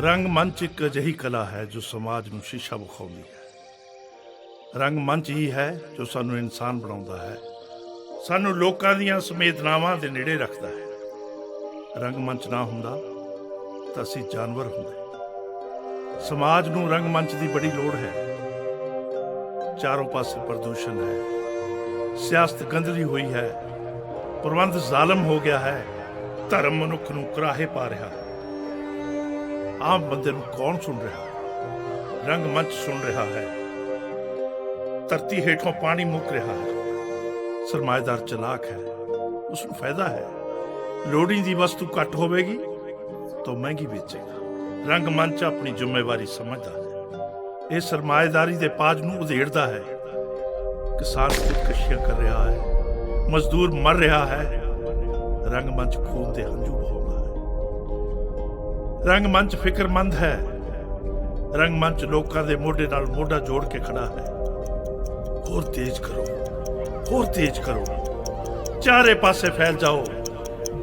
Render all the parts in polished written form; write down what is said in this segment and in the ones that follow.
ਰੰਗਮੰਚ ਇੱਕ ਅਜਿਹੀ ਕਲਾ ਹੈ ਜੋ ਸਮਾਜ ਨੂੰ ਸ਼ੀਸ਼ਾ ਵਿਖਾਉਂਦੀ ਹੈ। ਰੰਗਮੰਚ ਹੀ ਹੈ ਜੋ ਸਾਨੂੰ ਇਨਸਾਨ ਬਣਾਉਂਦਾ ਹੈ, ਸਾਨੂੰ ਲੋਕਾਂ ਦੀਆਂ ਸੰਵੇਦਨਾਵਾਂ ਦੇ ਨੇੜੇ ਰੱਖਦਾ ਹੈ। ਰੰਗਮੰਚ ਨਾ ਹੁੰਦਾ ਤਾਂ ਅਸੀਂ ਜਾਨਵਰ ਹੁੰਦੇ। ਸਮਾਜ ਨੂੰ ਰੰਗਮੰਚ ਦੀ ਬੜੀ ਲੋੜ ਹੈ। ਚਾਰੋਂ ਪਾਸੇ ਪ੍ਰਦੂਸ਼ਣ ਹੈ, ਸਿਆਸਤ ਗੰਦਲੀ ਹੋਈ ਹੈ, ਪ੍ਰਬੰਧ ਜ਼ਾਲਮ ਹੋ ਗਿਆ ਹੈ, ਧਰਮ ਮਨੁੱਖ ਨੂੰ ਕੁਰਾਹੇ ਪਾ ਰਿਹਾ ਹੈ। ਆਮ ਬੰਦੇ ਨੂੰ ਕੌਣ ਸੁਣ ਰਿਹਾ? ਰੰਗਮੰਚ ਸੁਣ ਰਿਹਾ ਹੈ। ਧਰਤੀ ਹੇਠੋਂ ਪਾਣੀ ਮੁੱਕ ਰਿਹਾ ਹੈ। ਸਰਮਾਏਦਾਰ ਚਲਾਕ ਹੈ, ਉਸ ਨੂੰ ਫਾਇਦਾ ਹੈ। ਲੋੜੀਂਦੀ ਵਸਤੂ ਘੱਟ ਹੋਵੇਗੀ ਤਾਂ ਮਹਿੰਗੀ ਵੇਚੇਗਾ। ਰੰਗਮੰਚ ਆਪਣੀ ਜ਼ਿੰਮੇਵਾਰੀ ਸਮਝਦਾ ਹੈ। ਇਹ ਸਰਮਾਏਦਾਰੀ ਦੇ ਪਾਜ ਨੂੰ ਉਧੇੜਦਾ ਹੈ। ਕਿਸਾਨ ਖੁਦਕਸ਼ੀਆਂ ਕਰ ਰਿਹਾ ਹੈ, ਮਜ਼ਦੂਰ ਮਰ ਰਿਹਾ ਹੈ। ਰੰਗਮੰਚ ਖੂਨ ਦੇ ਹੰਝੂ ਬਹਾਉਂਦਾ ਹੈ। ਰੰਗਮੰਚ ਫਿਕਰਮੰਦ ਹੈ। ਰੰਗਮੰਚ ਲੋਕਾਂ ਦੇ ਮੋਢੇ ਨਾਲ ਮੋਢਾ ਜੋੜ ਕੇ ਖੜਾ ਹੈ। ਹੋਰ ਤੇਜ਼ ਕਰੋ, ਹੋਰ ਤੇਜ਼ ਕਰੋ, ਚਾਰੇ ਪਾਸੇ ਫੈਲ ਜਾਓ।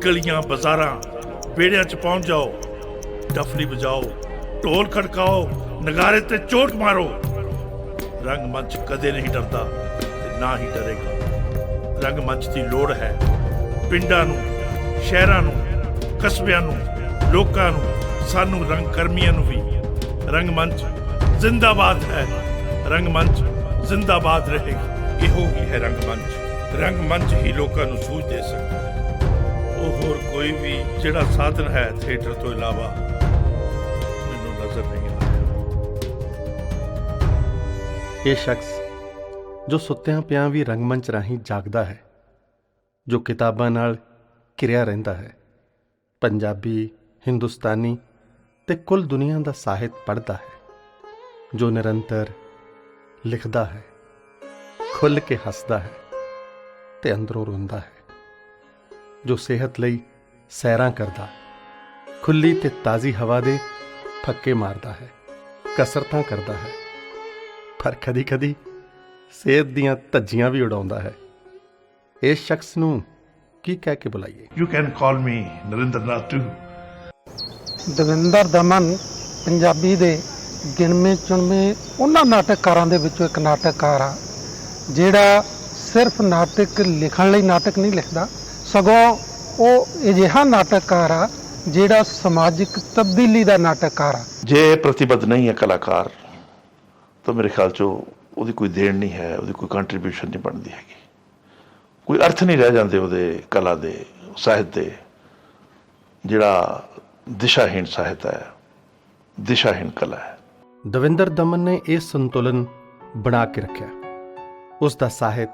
ਗਲੀਆਂ ਬਾਜ਼ਾਰਾਂ ਵਿਹੜਿਆਂ 'ਚ ਪਹੁੰਚ ਜਾਓ। ਡਫਲੀ ਵਜਾਓ, ਢੋਲ ਖੜਕਾਓ, ਨਗਾਰੇ ਤੇ ਚੋਟ ਮਾਰੋ। ਰੰਗਮੰਚ ਕਦੇ ਨਹੀਂ ਡਰਦਾ ਤੇ ਨਾ ਹੀ ਡਰੇਗਾ। ਰੰਗਮੰਚ ਦੀ ਲੋੜ ਹੈ ਪਿੰਡਾਂ ਨੂੰ, ਸ਼ਹਿਰਾਂ ਨੂੰ, ਕਸਬਿਆਂ ਨੂੰ, ਲੋਕਾਂ ਨੂੰ, ਸਾਨੂੰ ਰੰਗਕਰਮੀਆਂ ਨੂੰ ਵੀ। ਰੰਗਮੰਚ ਜ਼ਿੰਦਾਬਾਦ ਹੈ। ਰੰਗਮੰਚ ਜ਼ਿੰਦਾਬਾਦ ਰਹੇਗੀ। ਇਹੋ ਹੀ ਹੈ ਰੰਗਮੰਚ। ਰੰਗਮੰਚ ਹੀ ਲੋਕਾਂ ਨੂੰ ਸੂਝ ਦੇ ਸਕਦਾ ਹੈ। ਉਹ ਹੋਰ ਕੋਈ ਵੀ ਜਿਹੜਾ ਸਾਧਨ ਹੈ ਥੀਏਟਰ ਤੋਂ ਇਲਾਵਾ ਮੈਨੂੰ ਨਜ਼ਰ ਨਹੀਂ ਆ ਰਿਹਾ। ਇਹ ਸ਼ਖਸ ਜੋ ਸੁੱਤਿਆਂ ਪਿਆਂ ਵੀ ਰੰਗਮੰਚ ਰਾਹੀਂ ਜਾਗਦਾ ਹੈ, ਜੋ ਕਿਤਾਬਾਂ ਨਾਲ ਘਿਰਿਆ ਰਹਿੰਦਾ ਹੈ, ਪੰਜਾਬੀ, ਹਿੰਦੁਸਤਾਨੀ ਤੇ ਕੁੱਲ ਦੁਨੀਆ ਦਾ ਸਾਹਿਤ ਪੜ੍ਹਦਾ ਹੈ, ਜੋ ਨਿਰੰਤਰ ਲਿਖਦਾ ਹੈ, ਖੁੱਲ੍ਹ ਕੇ ਹੱਸਦਾ ਹੈ ਤੇ ਅੰਦਰੋਂ ਰੋਂਦਾ ਹੈ, ਜੋ ਸਿਹਤ ਲਈ ਸੈਰਾਂ ਕਰਦਾ, ਖੁੱਲ੍ਹੀ ਤੇ ਤਾਜ਼ੀ ਹਵਾ ਦੇ ਫੱਕੇ ਮਾਰਦਾ ਹੈ, ਕਸਰਤਾਂ ਕਰਦਾ ਹੈ, ਪਰ ਕਦੀ-ਕਦੀ ਸਿਹਤ ਦੀਆਂ ਧੱਜੀਆਂ ਵੀ ਉਡਾਉਂਦਾ ਹੈ। ਇਸ ਸ਼ਖਸ ਨੂੰ ਕੀ ਕਹਿ ਕੇ ਬੁਲਾਈਏ? You can call me Narindernath too. Davinder Daman Punjabi ਦੇ ਗਿਣਵੇਂ ਚੁਣਵੇਂ ਉਹਨਾਂ ਨਾਟਕਕਾਰਾਂ ਦੇ ਵਿੱਚੋਂ ਇੱਕ ਨਾਟਕਕਾਰ ਆ ਜਿਹੜਾ ਸਿਰਫ ਨਾਟਕ ਲਿਖਣ ਲਈ ਨਾਟਕ ਨਹੀਂ ਲਿਖਦਾ, ਸਗੋਂ ਉਹ ਅਜਿਹਾ ਨਾਟਕਕਾਰ ਆ ਜਿਹੜਾ ਸਮਾਜਿਕ ਤਬਦੀਲੀ ਦਾ ਨਾਟਕਕਾਰ ਆ। ਜੇ ਪ੍ਰਤੀਬੱਧ ਨਹੀਂ ਹੈ ਕਲਾਕਾਰ ਤਾਂ ਮੇਰੇ ਖਿਆਲ 'ਚ ਉਹਦੀ ਕੋਈ ਦੇਣ ਨਹੀਂ ਹੈ, ਉਹਦੀ ਕੋਈ ਕੰਟਰੀਬਿਊਸ਼ਨ ਨਹੀਂ ਬਣਦੀ ਹੈਗੀ। ਕੋਈ ਅਰਥ ਨਹੀਂ ਰਹਿ ਜਾਂਦੇ ਉਹਦੇ ਕਲਾ ਦੇ, ਸਾਹਿਤ ਦੇ। ਜਿਹੜਾ ਦਿਸ਼ਾਹੀਣ ਸਾਹਿਤ ਹੈ, ਦਿਸ਼ਾਹੀਣ ਕਲਾ ਹੈ। ਦਵਿੰਦਰ ਦਮਨ ਨੇ ਇਹ ਸੰਤੁਲਨ ਬਣਾ ਕੇ ਰੱਖਿਆ। ਉਸ ਦਾ ਸਾਹਿਤ,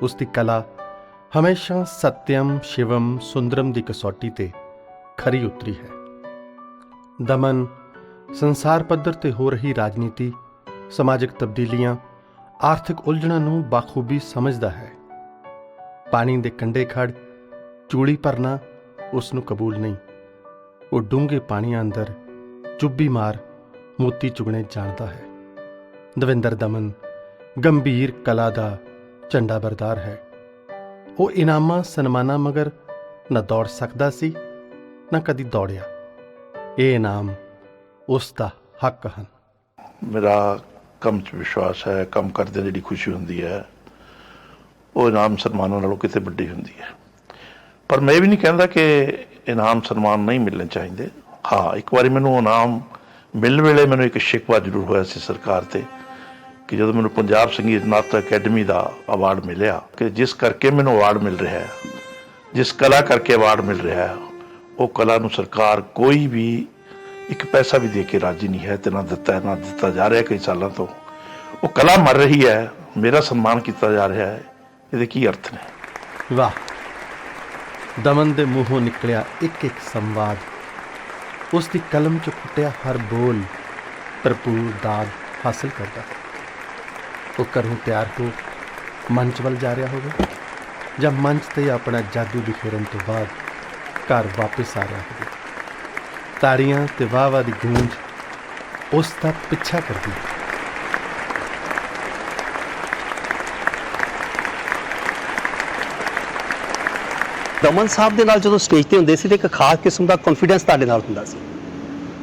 ਉਸ ਦੀ ਕਲਾ ਹਮੇਸ਼ਾ ਸਤਿਅਮ, ਸ਼ਿਵਮ, ਸੁੰਦਰਮ ਦੀ ਕਸੌਟੀ ਤੇ ਖਰੀ ਉਤਰੀ ਹੈ। ਦਮਨ ਸੰਸਾਰ ਪੱਧਰ ਤੇ ਹੋ ਰਹੀ ਰਾਜਨੀਤੀ, ਸਮਾਜਿਕ ਤਬਦੀਲੀਆਂ, ਆਰਥਿਕ ਉਲਝਣਾਂ ਨੂੰ ਬਾਖੂਬੀ ਸਮਝਦਾ ਹੈ। ਪਾਣੀ ਦੇ ਕੰਢੇ ਖੜ ਚੂੜੀ ਭਰਨਾ ਉਸ ਨੂੰ ਕਬੂਲ ਨਹੀਂ। ਉਹ ਡੂੰਘੇ ਪਾਣੀਆਂ ਅੰਦਰ ਚੁੱਭੀ ਮਾਰ ਮੋਤੀ ਚੁਗਣੇ ਜਾਣਦਾ ਹੈ। ਦਵਿੰਦਰ ਦਮਨ ਗੰਭੀਰ ਕਲਾ ਦਾ ਝੰਡਾ ਬਰਦਾਰ ਹੈ। ਉਹ ਇਨਾਮਾਂ ਸਨਮਾਨਾਂ ਮਗਰ ਨਾ ਦੌੜ ਸਕਦਾ ਸੀ, ਨਾ ਕਦੀ ਦੌੜਿਆ। ਇਹ ਇਨਾਮ ਉਸ ਦਾ ਹੱਕ ਹਨ। ਮੇਰਾ ਕੰਮ 'ਚ ਵਿਸ਼ਵਾਸ ਹੈ। ਕੰਮ ਕਰਦੇ ਜਿਹੜੀ ਖੁਸ਼ੀ ਹੁੰਦੀ ਹੈ ਉਹ ਇਨਾਮ ਸਨਮਾਨਾਂ ਨਾਲੋਂ ਕਿਤੇ ਵੱਡੀ ਹੁੰਦੀ ਹੈ। ਪਰ ਮੈਂ ਇਹ ਵੀ ਨਹੀਂ ਕਹਿੰਦਾ ਕਿ ਇਨਾਮ ਸਨਮਾਨ ਨਹੀਂ ਮਿਲਣੇ ਚਾਹੀਦੇ। ਹਾਂ, ਇੱਕ ਵਾਰੀ ਮੈਨੂੰ ਇਨਾਮ ਮਿਲਣ ਵੇਲੇ ਮੈਨੂੰ ਇੱਕ ਸ਼ਿਕਵਾ ਜ਼ਰੂਰ ਹੋਇਆ ਸੀ ਸਰਕਾਰ 'ਤੇ ਕਿ ਜਦੋਂ ਮੈਨੂੰ ਪੰਜਾਬ ਸੰਗੀਤ ਨਾਟਕ ਅਕੈਡਮੀ ਦਾ ਅਵਾਰਡ ਮਿਲਿਆ, ਕਿ ਜਿਸ ਕਰਕੇ ਮੈਨੂੰ ਅਵਾਰਡ ਮਿਲ ਰਿਹਾ ਹੈ, ਜਿਸ ਕਲਾ ਕਰਕੇ ਅਵਾਰਡ ਮਿਲ ਰਿਹਾ ਹੈ, ਉਹ ਕਲਾ ਨੂੰ ਸਰਕਾਰ ਕੋਈ ਵੀ ਇੱਕ ਪੈਸਾ ਵੀ ਦੇ ਕੇ ਰਾਜੀ ਨਹੀਂ ਹੈ ਤੇ ਨਾ ਦਿੱਤਾ ਹੈ, ਨਾ ਦਿੱਤਾ ਜਾ ਰਿਹਾ ਕਈ ਸਾਲਾਂ ਤੋਂ। ਉਹ ਕਲਾ ਮਰ ਰਹੀ ਹੈ, ਮੇਰਾ ਸਨਮਾਨ ਕੀਤਾ ਜਾ ਰਿਹਾ ਹੈ। ਇਹਦੇ ਕੀ ਅਰਥ ਨੇ? ਵਾਹ! ਦਮਨ ਦੇ ਮੂੰਹੋਂ ਨਿਕਲਿਆ ਇੱਕ-ਇੱਕ ਸੰਵਾਦ, ਉਸ ਦੀ ਕਲਮ 'ਚ ਫੁੱਟਿਆ ਹਰ ਬੋਲ ਭਰਪੂਰ ਦਾਗ ਹਾਸਲ ਕਰਦਾ ਹੈ। ਉਹ ਘਰੋਂ ਤਿਆਰ ਹੋ ਮੰਚ ਵੱਲ ਜਾ ਰਿਹਾ ਹੋਵੇ ਜਾਂ ਮੰਚ 'ਤੇ ਆਪਣਾ ਜਾਦੂ ਬਿਖੇਰਨ ਤੋਂ ਬਾਅਦ ਘਰ ਵਾਪਿਸ ਆ ਰਿਹਾ ਹੋਵੇ। ਤਾੜੀਆਂ ਤੇ ਵਾਹ-ਵਾਹ ਦੀ ਗੂੰਜ ਉਸ ਦਾ ਪਿੱਛਾ ਕਰਦੀ ਹੈ। ਦਮਨ ਸਾਹਿਬ ਦੇ ਨਾਲ ਜਦੋਂ ਸਟੇਜ ਤੇ ਹੁੰਦੇ ਸੀ ਤੇ ਇੱਕ ਖਾਸ ਕਿਸਮ ਦਾ ਕੌਨਫੀਡੈਂਸ ਤੁਹਾਡੇ ਨਾਲ ਹੁੰਦਾ ਸੀ।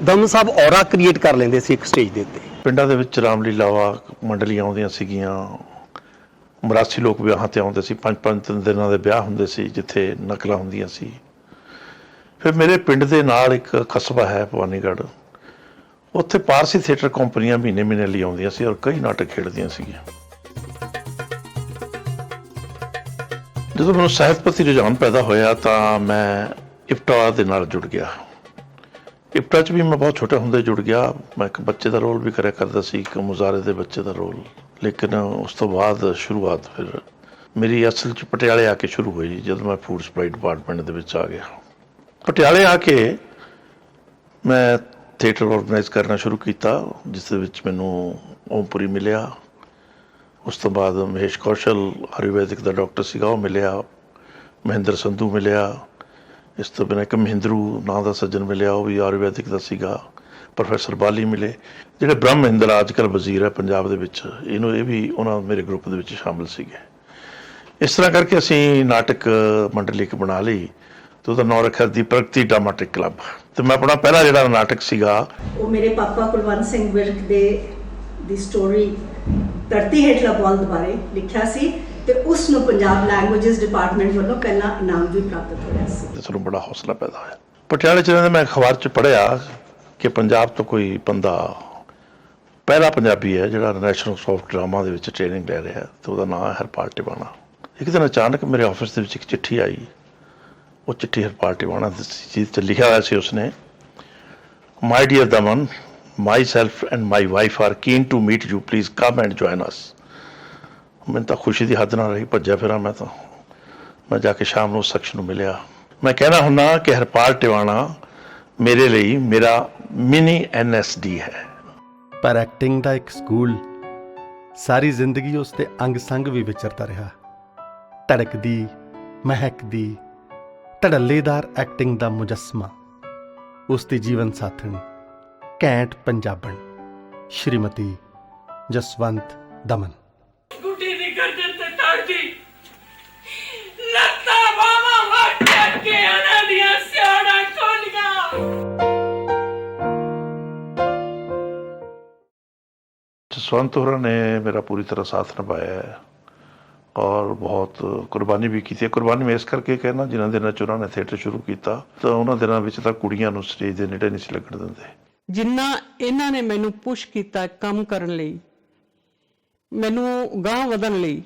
ਦਮਨ ਸਾਹਿਬ ਔਰਾ ਕ੍ਰੀਏਟ ਕਰ ਲੈਂਦੇ ਸੀ ਇੱਕ ਸਟੇਜ ਦੇ ਉੱਤੇ। ਪਿੰਡਾਂ ਦੇ ਵਿੱਚ ਰਾਮਲੀਲਾਵਾਂ ਮੰਡਲੀਆਂ ਆਉਂਦੀਆਂ ਸੀਗੀਆਂ, ਮਰਾਸੀ ਲੋਕ ਵਿਆਹਾਂ ਤੇ ਆਉਂਦੇ ਸੀ, 5-5 ਦਿਨਾਂ ਦੇ ਵਿਆਹ ਹੁੰਦੇ ਸੀ ਜਿੱਥੇ ਨਕਲਾਂ ਹੁੰਦੀਆਂ ਸੀ। ਫਿਰ ਮੇਰੇ ਪਿੰਡ ਦੇ ਨਾਲ ਇੱਕ ਕਸਬਾ ਹੈ ਭਵਾਨੀਗੜ੍ਹ, ਉੱਥੇ ਪਾਰਸੀ ਥੀਏਟਰ ਕੰਪਨੀਆਂ ਮਹੀਨੇ ਲਈ ਆਉਂਦੀਆਂ ਸੀ ਔਰ ਕਈ ਨਾਟਕ ਖੇਡਦੀਆਂ ਸੀਗੀਆਂ। ਜਦੋਂ ਮੈਨੂੰ ਸਾਹਿਤ ਪ੍ਰਤੀ ਰੁਝਾਨ ਪੈਦਾ ਹੋਇਆ ਤਾਂ ਮੈਂ ਇਪਟਾ ਦੇ ਨਾਲ ਜੁੜ ਗਿਆ। ਇਪਟਾ 'ਚ ਵੀ ਮੈਂ ਬਹੁਤ ਛੋਟੇ ਹੁੰਦੇ ਜੁੜ ਗਿਆ। ਮੈਂ ਇੱਕ ਬੱਚੇ ਦਾ ਰੋਲ ਵੀ ਕਰਿਆ ਕਰਦਾ ਸੀ, ਇੱਕ ਮੁਜ਼ਾਰੇ ਦੇ ਬੱਚੇ ਦਾ ਰੋਲ। ਲੇਕਿਨ ਉਸ ਤੋਂ ਬਾਅਦ ਸ਼ੁਰੂਆਤ ਫਿਰ ਮੇਰੀ ਅਸਲ 'ਚ ਪਟਿਆਲੇ ਆ ਕੇ ਸ਼ੁਰੂ ਹੋਈ, ਜਦੋਂ ਮੈਂ ਫੂਡ ਸਪਲਾਈ ਡਿਪਾਰਟਮੈਂਟ ਦੇ ਵਿੱਚ ਆ ਗਿਆ। ਪਟਿਆਲੇ ਆ ਕੇ ਮੈਂ ਥੀਏਟਰ ਆਰਗੇਨਾਈਜ਼ ਕਰਨਾ ਸ਼ੁਰੂ ਕੀਤਾ, ਜਿਸ ਦੇ ਵਿੱਚ ਮੈਨੂੰ ਓਮਪੁਰੀ ਮਿਲਿਆ। ਉਸ ਤੋਂ ਬਾਅਦ ਮਹੇਸ਼ ਕੌਸ਼ਲ ਆਯੁਰਵੈਦਿਕ ਦਾ ਡਾਕਟਰ ਸੀਗਾ, ਉਹ ਮਿਲਿਆ। ਮਹਿੰਦਰ ਸੰਧੂ ਮਿਲਿਆ। ਇਸ ਤੋਂ ਬਿਨਾਂ ਇੱਕ ਮਹਿੰਦਰੂ ਨਾਂ ਦਾ ਸੱਜਣ ਮਿਲਿਆ, ਉਹ ਵੀ ਆਯੁਰਵੈਦਿਕ ਦਾ ਸੀਗਾ। ਪ੍ਰੋਫੈਸਰ ਬਾਲੀ ਮਿਲੇ, ਜਿਹੜੇ ਬ੍ਰਹਮ ਮਹਿੰਦਰ ਅੱਜ ਕੱਲ੍ਹ ਵਜ਼ੀਰ ਹੈ ਪੰਜਾਬ ਦੇ ਵਿੱਚ, ਇਹ ਵੀ ਉਹਨਾਂ ਮੇਰੇ ਗਰੁੱਪ ਦੇ ਵਿੱਚ ਸ਼ਾਮਿਲ ਸੀਗੇ। ਇਸ ਤਰ੍ਹਾਂ ਕਰਕੇ ਅਸੀਂ ਨਾਟਕ ਮੰਡਲੀ ਇੱਕ ਬਣਾ ਲਈ ਤੇ ਉਹਦਾ ਨਾਂ ਰੱਖਿਆ ਦੀ ਪ੍ਰਗਤੀ ਡਰਾਮਾਟਿਕ ਕਲੱਬ। ਤੇ ਮੈਂ ਆਪਣਾ ਪਹਿਲਾ ਜਿਹੜਾ ਨਾਟਕ ਸੀਗਾ, ਉਹ ਮੇਰੇ ਪਾਪਾ ਕੁਲਵੰਤ ਸਿੰਘ ਵਿਰਕ ਦੀ ਸਟੋਰੀ ਧਰਤੀ ਹੇਠਲਾ ਬਲਦ ਬਾਰੇ ਲਿਖਿਆ ਸੀ ਤੇ ਉਸ ਨੂੰ ਪੰਜਾਬ ਲੈਂਗੁਏਜਸ ਡਿਪਾਰਟਮੈਂਟ ਵੱਲੋਂ ਪਹਿਲਾ ਇਨਾਮ ਵੀ ਪ੍ਰਾਪਤ ਹੋਇਆ ਸੀ। ਤੇ ਸਾਨੂੰ ਬੜਾ ਹੌਸਲਾ ਪੈਦਾ ਹੋਇਆ। ਪਟਿਆਲੇ 'ਚ ਰਹਿੰਦੇ ਮੈਂ ਅਖਬਾਰ 'ਚ ਪੜ੍ਹਿਆ ਕਿ ਪੰਜਾਬ ਤੋਂ ਕੋਈ ਬੰਦਾ ਪਹਿਲਾ ਪੰਜਾਬੀ ਹੈ ਜਿਹੜਾ ਨੈਸ਼ਨਲ ਸੌਫਟ ਡਰਾਮਾ ਦੇ ਵਿੱਚ ਟ੍ਰੇਨਿੰਗ ਲੈ ਰਿਹਾ, ਤੇ ਉਹਦਾ ਨਾਮ ਹੈ ਹਰਪਾਲ ਟਿਵਾਣਾ। ਇੱਕ ਦਿਨ ਅਚਾਨਕ ਮੇਰੇ ਆਫਿਸ ਦੇ ਵਿੱਚ ਇੱਕ ਚਿੱਠੀ ਆਈ। ਉਹ ਚਿੱਠੀ ਹਰਪਾਲ ਟਿਵਾਣਾ ਦੀ ਸੀ, ਜਿਹਦੇ 'ਤੇ ਲਿਖਿਆ ਹੋਇਆ ਸੀ ਉਸਨੇ, my dear Daman, myself and my wife are keen to meet you, please come and join us। ਮੈਨੂੰ ਤਾਂ ਖੁਸ਼ੀ ਦੀ ਹੱਦ ਨਾ ਰਹੀ, ਭੱਜਿਆ ਫਿਰਾਂ ਮੈਂ ਜਾ ਕੇ ਸ਼ਾਮ ਨੂੰ ਉਸ ਸ਼ਖਸ ਨੂੰ ਮਿਲਿਆ। ਮੈਂ ਕਹਿਣਾ ਹੁੰਦਾ ਕਿ ਹਰਪਾਲ ਟਿਵਾਣਾ ਮੇਰੇ ਲਈ ਮੇਰਾ ਮਿਨੀ NSD ਹੈ। ਪਰ ਐਕਟਿੰਗ ਦਾ ਇੱਕ ਸਕੂਲ ਸਾਰੀ ਜ਼ਿੰਦਗੀ ਉਸ ਦੇ ਅੰਗ ਸੰਗ ਵੀ ਵਿਚਰਦਾ ਰਿਹਾ। ਧੜਕਦੀ, ਮਹਿਕਦੀ, ਧੜੱਲੇਦਾਰ ਐਕਟਿੰਗ ਦਾ ਮੁਜੱਸਮਾ ਉਸ ਦੀ ਜੀਵਨ ਸਾਥਣ, ਘੈਂਟ ਪੰਜਾਬਣ ਸ਼੍ਰੀਮਤੀ ਜਸਵੰਤ ਦਮਨ। ਗੁੱਡੀ ਦੀ ਗਰਦਨ ਤੇ ਟਾੜਦੀ, ਲੱਤਾਂ ਬਾਹਾਂ ਵੱਟ ਕੇ ਉਹਨਾਂ ਦੀਆਂ ਸਿਆੜਾਂ ਖੋਲੀਆਂ। ਜਸਵੰਤ ਹੋਰਾਂ ਨੇ ਮੇਰਾ ਪੂਰੀ ਤਰ੍ਹਾਂ ਸਾਥ ਨਿਭਾਇਆ ਹੈ ਔਰ ਬਹੁਤ ਕੁਰਬਾਨੀ ਵੀ ਕੀਤੀ ਹੈ। ਕੁਰਬਾਨੀ ਮੈਂ ਇਸ ਕਰਕੇ ਕਹਿਣਾ, ਜਿਨ੍ਹਾਂ ਦਿਨਾਂ 'ਚ ਉਹਨਾਂ ਨੇ ਥੀਏਟਰ ਸ਼ੁਰੂ ਕੀਤਾ ਤਾਂ ਉਹਨਾਂ ਦਿਨਾਂ ਵਿੱਚ ਤਾਂ ਕੁੜੀਆਂ ਨੂੰ ਸਟੇਜ ਦੇ ਨੇੜੇ ਨਹੀਂ ਸੀ ਲੱਗਣ ਦਿੰਦੇ। ਜਿੰਨਾ ਇਹਨਾਂ ਨੇ ਮੈਨੂੰ ਪੁਸ਼ ਕੀਤਾ ਕੰਮ ਕਰਨ ਲਈ, ਮੈਨੂੰ ਗਾਂਹ ਵਧਣ ਲਈ,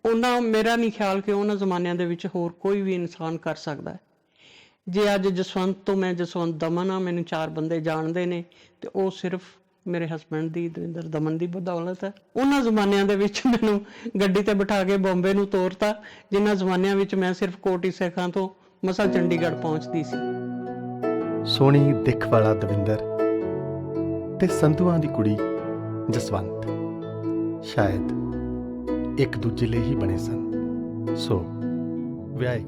ਉਹਨਾਂ ਮੇਰਾ ਨਹੀਂ ਖਿਆਲ ਕਿ ਉਹਨਾਂ ਜ਼ਮਾਨਿਆਂ ਦੇ ਵਿੱਚ ਹੋਰ ਕੋਈ ਵੀ ਇਨਸਾਨ ਕਰ ਸਕਦਾ ਹੈ। ਜੇ ਅੱਜ ਜਸਵੰਤ ਤੋਂ ਮੈਂ ਜਸਵੰਤ ਦਮਨ ਆ, ਮੈਨੂੰ 4 ਬੰਦੇ ਜਾਣਦੇ ਨੇ, ਤੇ ਉਹ ਸਿਰਫ ਮੇਰੇ ਹਸਬੈਂਡ ਦੀ, ਦਵਿੰਦਰ ਦਮਨ ਦੀ ਬਦੌਲਤ ਹੈ। ਉਹਨਾਂ ਜ਼ਮਾਨਿਆਂ ਦੇ ਵਿੱਚ ਮੈਨੂੰ ਗੱਡੀ ਤੇ ਬਿਠਾ ਕੇ ਬੰਬੇ ਨੂੰ ਤੋਰਤਾ, ਜਿਨ੍ਹਾਂ ਜ਼ਮਾਨਿਆਂ ਵਿੱਚ ਮੈਂ ਸਿਰਫ ਕੋਟੀ ਸੇਖਾਂ ਤੋਂ ਮਸਾਂ ਚੰਡੀਗੜ੍ਹ ਪਹੁੰਚਦੀ ਸੀ। ਸੋਹਣੀ ਦਿੱਖ ਵਾਲਾ ਦਵਿੰਦਰ ਤੇ ਸੰਧੂਆਂ ਦੀ ਕੁੜੀ ਜਸਵੰਤ ਸ਼ਾਇਦ ਇੱਕ ਦੂਜੇ ਲਈ ਹੀ ਬਣੇ ਸਨ, ਸੋ ਵਿਆਹੇ।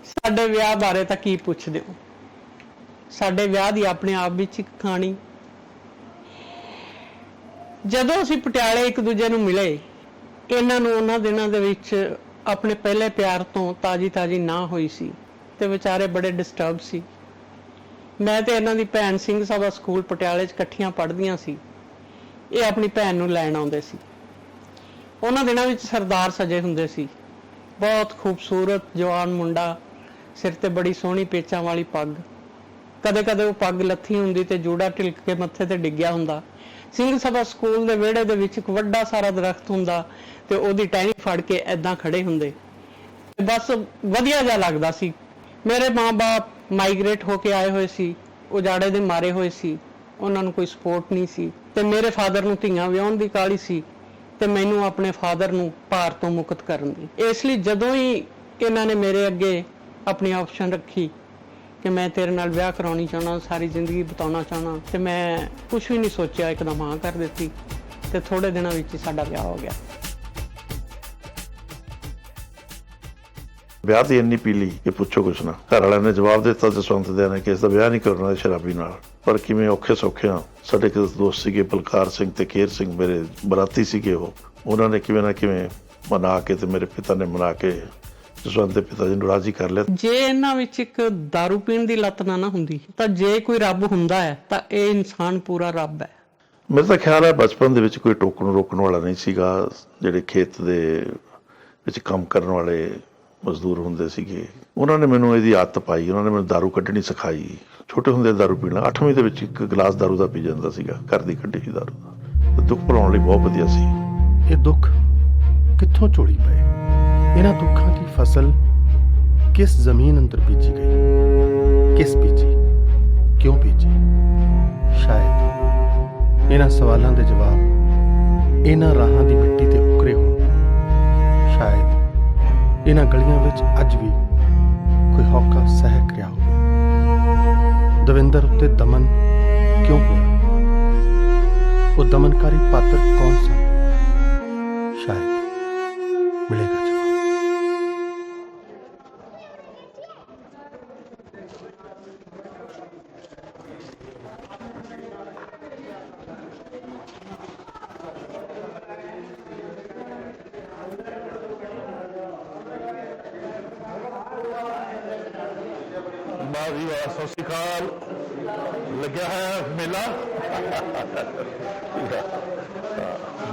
ਸਾਡੇ ਵਿਆਹ ਬਾਰੇ ਤਾਂ ਕੀ ਪੁੱਛਦੇ ਹੋ, ਸਾਡੇ ਵਿਆਹ ਦੀ ਆਪਣੇ ਆਪ ਵਿੱਚ ਇੱਕ ਕਹਾਣੀ। ਜਦੋਂ ਅਸੀਂ ਪਟਿਆਲੇ ਇੱਕ ਦੂਜੇ ਨੂੰ ਮਿਲੇ, ਇਹਨਾਂ ਨੂੰ ਉਹਨਾਂ ਦਿਨਾਂ ਦੇ ਵਿੱਚ ਆਪਣੇ ਪਹਿਲੇ ਪਿਆਰ ਤੋਂ ਤਾਜ਼ੀ ਨਾ ਹੋਈ ਸੀ ਤੇ ਵਿਚਾਰੇ ਬੜੇ ਡਿਸਟਰਬ ਸੀ। ਮੈਂ ਤੇ ਇਹਨਾਂ ਦੀ ਭੈਣ ਸਿੰਘ ਸਭਾ ਸਕੂਲ ਪਟਿਆਲੇ 'ਚ ਇਕੱਠੀਆਂ ਪੜ੍ਹਦੀਆਂ ਸੀ। ਇਹ ਆਪਣੀ ਭੈਣ ਨੂੰ ਲੈਣ ਆਉਂਦੇ ਸੀ। ਉਹਨਾਂ ਦਿਨਾਂ ਵਿੱਚ ਸਰਦਾਰ ਸਜੇ ਹੁੰਦੇ ਸੀ, ਬਹੁਤ ਖੂਬਸੂਰਤ ਜਵਾਨ ਮੁੰਡਾ, ਸਿਰ ਤੇ ਬੜੀ ਸੋਹਣੀ ਪੇਚਾਂ ਵਾਲੀ ਪੱਗ। ਕਦੇ ਉਹ ਪੱਗ ਲੱਥੀ ਹੁੰਦੀ ਤੇ ਜੂੜਾ ਢਿਲਕ ਕੇ ਮੱਥੇ ਤੇ ਡਿੱਗਿਆ ਹੁੰਦਾ। ਸਿੰਘ ਸਭਾ ਸਕੂਲ ਦੇ ਵਿਹੜੇ ਦੇ ਵਿੱਚ ਇੱਕ ਵੱਡਾ ਸਾਰਾ ਦਰਖਤ ਹੁੰਦਾ ਤੇ ਉਹਦੀ ਟਹਿਣੀ ਫੜ ਕੇ ਏਦਾਂ ਖੜੇ ਹੁੰਦੇ। ਬਸ ਵਧੀਆ ਜਿਹਾ ਲੱਗਦਾ ਸੀ। ਮੇਰੇ ਮਾਂ-ਬਾਪ ਮਾਈਗ੍ਰੇਟ ਹੋ ਕੇ ਆਏ ਹੋਏ ਸੀ, ਉਜਾੜੇ ਦੇ ਮਾਰੇ ਹੋਏ ਸੀ, ਉਹਨਾਂ ਨੂੰ ਕੋਈ ਸਪੋਰਟ ਨਹੀਂ ਸੀ ਤੇ ਮੇਰੇ ਫਾਦਰ ਨੂੰ ਧੀਆਂ ਵਿਆਹੁਣ ਦੀ ਕਾਹਲੀ ਸੀ ਤੇ ਮੈਨੂੰ ਆਪਣੇ ਫਾਦਰ ਨੂੰ ਭਾਰ ਤੋਂ ਮੁਕਤ ਕਰਨ ਦੀ। ਇਸ ਲਈ ਜਦੋਂ ਹੀ ਇਹਨਾਂ ਨੇ ਮੇਰੇ ਅੱਗੇ ਆਪਣੀ ਆਪਸ਼ਨ ਰੱਖੀ ਕਿ ਮੈਂ ਤੇਰੇ ਨਾਲ ਵਿਆਹ ਕਰਾਉਣੀ ਚਾਹੁੰਦਾ, ਸਾਰੀ ਜ਼ਿੰਦਗੀ ਬਿਤਾਉਣਾ ਚਾਹੁੰਦਾ, ਤੇ ਮੈਂ ਕੁਛ ਵੀ ਨਹੀਂ ਸੋਚਿਆ, ਇੱਕਦਮ ਹਾਂ ਕਰ ਦਿੱਤੀ ਤੇ ਥੋੜੇ ਦਿਨਾਂ ਵਿੱਚ ਹੀ ਸਾਡਾ ਵਿਆਹ ਹੋ ਗਿਆ। ਵਿਆਹ ਦੀ ਇੰਨੀ ਪੀਲੀ ਕਿ ਪੁੱਛੋ ਕੁਛ ਨਾ। ਘਰ ਵਾਲਿਆਂ ਨੇ ਜਵਾਬ ਦਿੱਤਾ ਜਸਵੰਤ ਦੇ ਨੇ ਕਿ ਇਸ ਦਾ ਵਿਆਹ ਨਹੀਂ ਕਰਨਾ ਸ਼ਰਾਬੀ ਨਾਲ। ਪਰ ਕਿਵੇਂ ਔਖੇ ਸੌਖਿਆਂ ਸਾਡੇ ਇੱਕ ਦੋਸਤ ਸੀਗੇ ਬਲਕਾਰ ਸਿੰਘ ਤੇ ਕੇਰ ਸਿੰਘ, ਮੇਰੇ ਬਰਾਤੀ ਸੀਗੇ, ਉਹਨਾਂ ਨੇ ਕਿਵੇਂ ਨਾ ਕਿਵੇਂ ਮਨਾ ਕੇ ਤੇ ਮੇਰੇ ਪਿਤਾ ਨੇ ਮਨਾ ਕੇ ਜਸਵੰਤ ਦੇ ਪਿਤਾ ਜੀ ਨੂੰ ਰਾਜ਼ੀ ਕਰ ਲਿਆ। ਜੇ ਇਹਨਾਂ ਵਿੱਚ ਇੱਕ दारू ਪੀਣ ਦੀ ਲੱਤ ਨਾ ਹੁੰਦੀ ਤਾਂ ਜੇ ਕੋਈ ਰੱਬ ਹੁੰਦਾ ਹੈ ਤਾਂ ਇਹ ਇਨਸਾਨ ਪੂਰਾ ਰੱਬ ਹੈ। ਮੇਰਾ ਤਾਂ ਖਿਆਲ ਹੈ ਬਚਪਨ ਦੇ ਵਿੱਚ ਕੋਈ ਟੋਕਣ ਰੋਕਣ ਵਾਲਾ ਨਹੀਂ ਸੀਗਾ। ਜਿਹੜੇ ਖੇਤ ਦੇ ਵਿੱਚ ਕੰਮ ਕਰਨ ਵਾਲੇ ਮਜ਼ਦੂਰ ਹੁੰਦੇ ਸੀਗੇ, ਉਹਨਾਂ ਨੇ ਮੈਨੂੰ ਇਹਦੀ ਆਦਤ ਪਾਈ, ਉਹਨਾਂ ਨੇ ਮੈਨੂੰ ਦਾਰੂ ਕੱਢਣੀ ਸਿਖਾਈ। ਛੋਟੇ ਹੁੰਦੇ ਦਾਰੂ ਪੀਣਾ, 8ਵੀਂ ਦੇ ਵਿੱਚ ਇੱਕ ਗਲਾਸ ਦਾਰੂ ਦਾ ਪੀ ਜਾਂਦਾ ਸੀਗਾ, ਘਰ ਦੀ ਕੱਢੀ ਹੋਈ ਦਾਰੂ ਦਾ। ਦੁੱਖ ਭੁਲਾਉਣ ਲਈ ਬਹੁਤ ਵਧੀਆ ਸੀ। ਇਹ ਦੁੱਖ ਕਿੱਥੋਂ ਝੋਲੀ ਪਏ? ਇਹਨਾਂ ਦੁੱਖਾਂ ਦੀ ਫਸਲ ਕਿਸ ਜ਼ਮੀਨ ਅੰਦਰ ਬੀਜੀ ਗਈ? ਕਿਸ ਬੀਜੀ? ਕਿਉਂ ਬੀਜੀ? ਸ਼ਾਇਦ ਇਹਨਾਂ ਸਵਾਲਾਂ ਦੇ ਜਵਾਬ ਇਹਨਾਂ ਰਾਹਾਂ ਦੀ ਮਿੱਟੀ ਤੇ ਉਕਰੇ ਹੋਣ। ਸ਼ਾਇਦ ਇਹਨਾਂ ਗਲੀਆਂ ਵਿੱਚ ਅੱਜ ਵੀ ਕੋਈ ਹੌਕਾ ਸਹਿਕ ਰਿਹਾ ਹੋਵੇ। ਦਵਿੰਦਰ ਉੱਤੇ ਦਮਨ ਕਿਉਂ ਹੋਇਆ? ਉਹ ਦਮਨਕਾਰੀ ਪਾਤਰ ਕੌਣ ਸਨ? ਸ਼ਾਇਦ ਮਿਲੇਗਾ ਜਵਾਬ। ਵਾਹ ਜੀ ਵਾਹ, ਸਤਿ ਸ਼੍ਰੀ ਅਕਾਲ। ਲੱਗਿਆ ਹੈ ਮੇਲਾ। ਠੀਕ ਹੈ,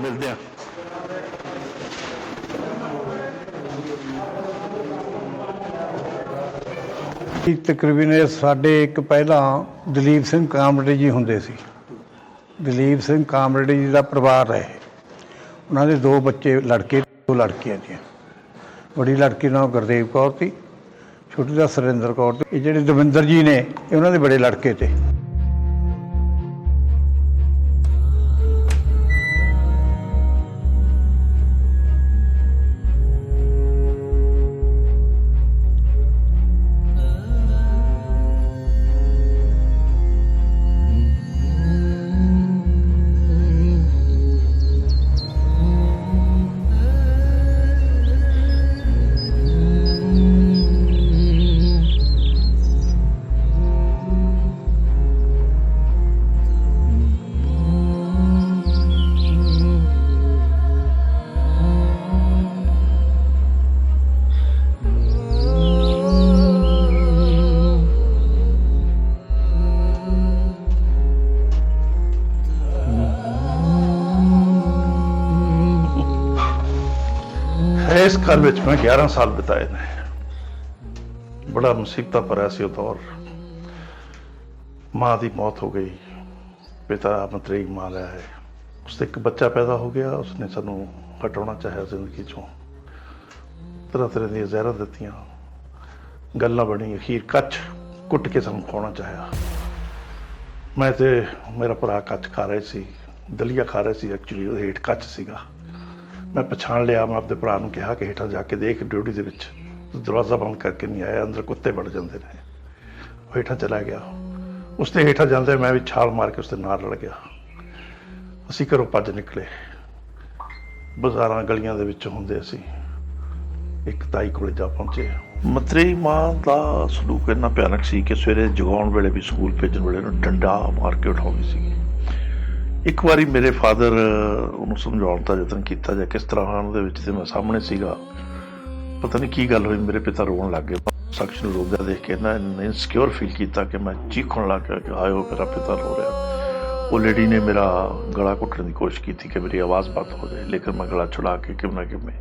ਮਿਲਦੇ ਹਾਂ। ਤਕਰੀਬਨ ਸਾਡੇ ਇੱਕ ਪਹਿਲਾਂ ਦਲੀਪ ਸਿੰਘ ਕਾਮਰੇਡ ਜੀ ਹੁੰਦੇ ਸੀ। ਦਲੀਪ ਸਿੰਘ ਕਾਮਰੇਡ ਜੀ ਦਾ ਪਰਿਵਾਰ ਰਹੇ। ਉਹਨਾਂ ਦੇ 2 ਬੱਚੇ, ਲੜਕੇ 2 ਲੜਕੀਆਂ ਦੀਆਂ। ਬੜੀ ਲੜਕੀ ਦਾ ਨਾਮ ਗੁਰਦੇਵ ਕੌਰ ਸੀ, ਛੋਟੀ ਦਾ ਸੁਰਿੰਦਰ ਕੌਰ। ਇਹ ਜਿਹੜੇ ਦਵਿੰਦਰ ਜੀ ਨੇ, ਇਹ ਉਹਨਾਂ ਦੇ ਬੜੇ ਲੜਕੇ ਤੇ। ਇਸ ਘਰ ਵਿੱਚ ਮੈਂ 11 ਸਾਲ ਬਿਤਾਏ ਨੇ। ਬੜਾ ਮੁਸੀਬਤਾਂ ਭਰਿਆ ਸੀ ਉਹ ਦੌਰ। ਮਾਂ ਦੀ ਮੌਤ ਹੋ ਗਈ, ਪਿਤਾ ਮਤਰੇਈ ਮਾਂ ਲਿਆ ਹੈ। ਉਸ ਤੇ ਇੱਕ ਬੱਚਾ ਪੈਦਾ ਹੋ ਗਿਆ। ਉਸਨੇ ਸਾਨੂੰ ਹਟਾਉਣਾ ਚਾਹਿਆ ਜ਼ਿੰਦਗੀ ਚੋਂ, ਤਰ੍ਹਾਂ ਤਰ੍ਹਾਂ ਦੀਆਂ ਜ਼ਹਿਰਾਂ ਦਿੱਤੀਆਂ, ਗੱਲਾਂ ਬਣੀ। ਅਖੀਰ ਕੱਚ ਕੁੱਟ ਕੇ ਸਾਨੂੰ ਖਵਾਉਣਾ ਚਾਹਿਆ। ਮੈਂ ਤੇ ਮੇਰਾ ਭਰਾ ਕੱਚ ਖਾ ਰਹੇ ਸੀ, ਦਲੀਆ ਖਾ ਰਹੇ ਸੀ। ਐਕਚੁਅਲੀ ਉਹ ਹੇਠ ਕੱਚ ਸੀਗਾ। ਮੈਂ ਪਛਾਣ ਲਿਆ। ਮੈਂ ਆਪਣੇ ਭਰਾ ਨੂੰ ਕਿਹਾ ਕਿ ਹੇਠਾਂ ਜਾ ਕੇ ਦੇਖ, ਡਿਊਟੀ ਦੇ ਵਿੱਚ ਦਰਵਾਜ਼ਾ ਬੰਦ ਕਰਕੇ ਨਹੀਂ ਆਇਆ, ਅੰਦਰ ਕੁੱਤੇ ਵੜ ਜਾਂਦੇ ਨੇ। ਉਹ ਹੇਠਾਂ ਚਲਾ ਗਿਆ। ਉਸ ਤੇ ਹੇਠਾਂ ਜਾਂਦੇ ਮੈਂ ਵੀ ਛਾਲ ਮਾਰ ਕੇ ਉਸ ਦੇ ਨਾਲ ਲੜ ਗਿਆ। ਅਸੀਂ ਘਰੋਂ ਭੱਜ ਨਿਕਲੇ। ਬਾਜ਼ਾਰਾਂ ਗਲੀਆਂ ਦੇ ਵਿੱਚ ਹੁੰਦੇ ਅਸੀਂ ਇੱਕ ਤਾਈ ਕੋਲੇ ਜਾ ਪਹੁੰਚੇ। ਮਤਰੇਈ ਮਾਂ ਦਾ ਸਲੂਕ ਇੰਨਾ ਭਿਆਨਕ ਸੀ ਕਿ ਸਵੇਰੇ ਜਗਾਉਣ ਵੇਲੇ ਵੀ, ਸਕੂਲ ਭੇਜਣ ਵੇਲੇ ਉਹਨੂੰ ਡੰਡਾ ਮਾਰ ਕੇ ਉਠਾਉਂਦੀ ਸੀ। ਇੱਕ ਵਾਰੀ ਮੇਰੇ ਫਾਦਰ ਉਹਨੂੰ ਸਮਝਾਉਣ ਦਾ ਯਤਨ ਕੀਤਾ ਜਾਂ ਕਿਸ ਤਰ੍ਹਾਂ ਉਹਦੇ ਵਿੱਚ, ਤੇ ਮੈਂ ਸਾਹਮਣੇ ਸੀਗਾ। ਪਤਾ ਨਹੀਂ ਕੀ ਗੱਲ ਹੋਈ, ਮੇਰੇ ਪਿਤਾ ਰੋਣ ਲੱਗ ਗਏ। ਸ਼ਖਸ ਨੂੰ ਰੋਂਦਿਆਂ ਦੇਖ ਕੇ ਨਾ ਇਨਸਿਕਿਉਰ ਫੀਲ ਕੀਤਾ ਕਿ ਮੈਂ ਚੀਖਣ ਲੱਗ ਗਿਆ ਕਿ ਆਇਓ ਮੇਰਾ ਪਿਤਾ ਰੋ ਰਿਹਾ। ਉਹ ਲੇਡੀ ਨੇ ਮੇਰਾ ਗਲਾ ਘੁੱਟਣ ਦੀ ਕੋਸ਼ਿਸ਼ ਕੀਤੀ ਕਿ ਮੇਰੀ ਆਵਾਜ਼ ਬੰਦ ਹੋ ਜਾਏ, ਲੇਕਿਨ ਮੈਂ ਗਲਾ ਛੁਡਾ ਕੇ ਕਿਵੇਂ ਨਾ ਕਿਵੇਂ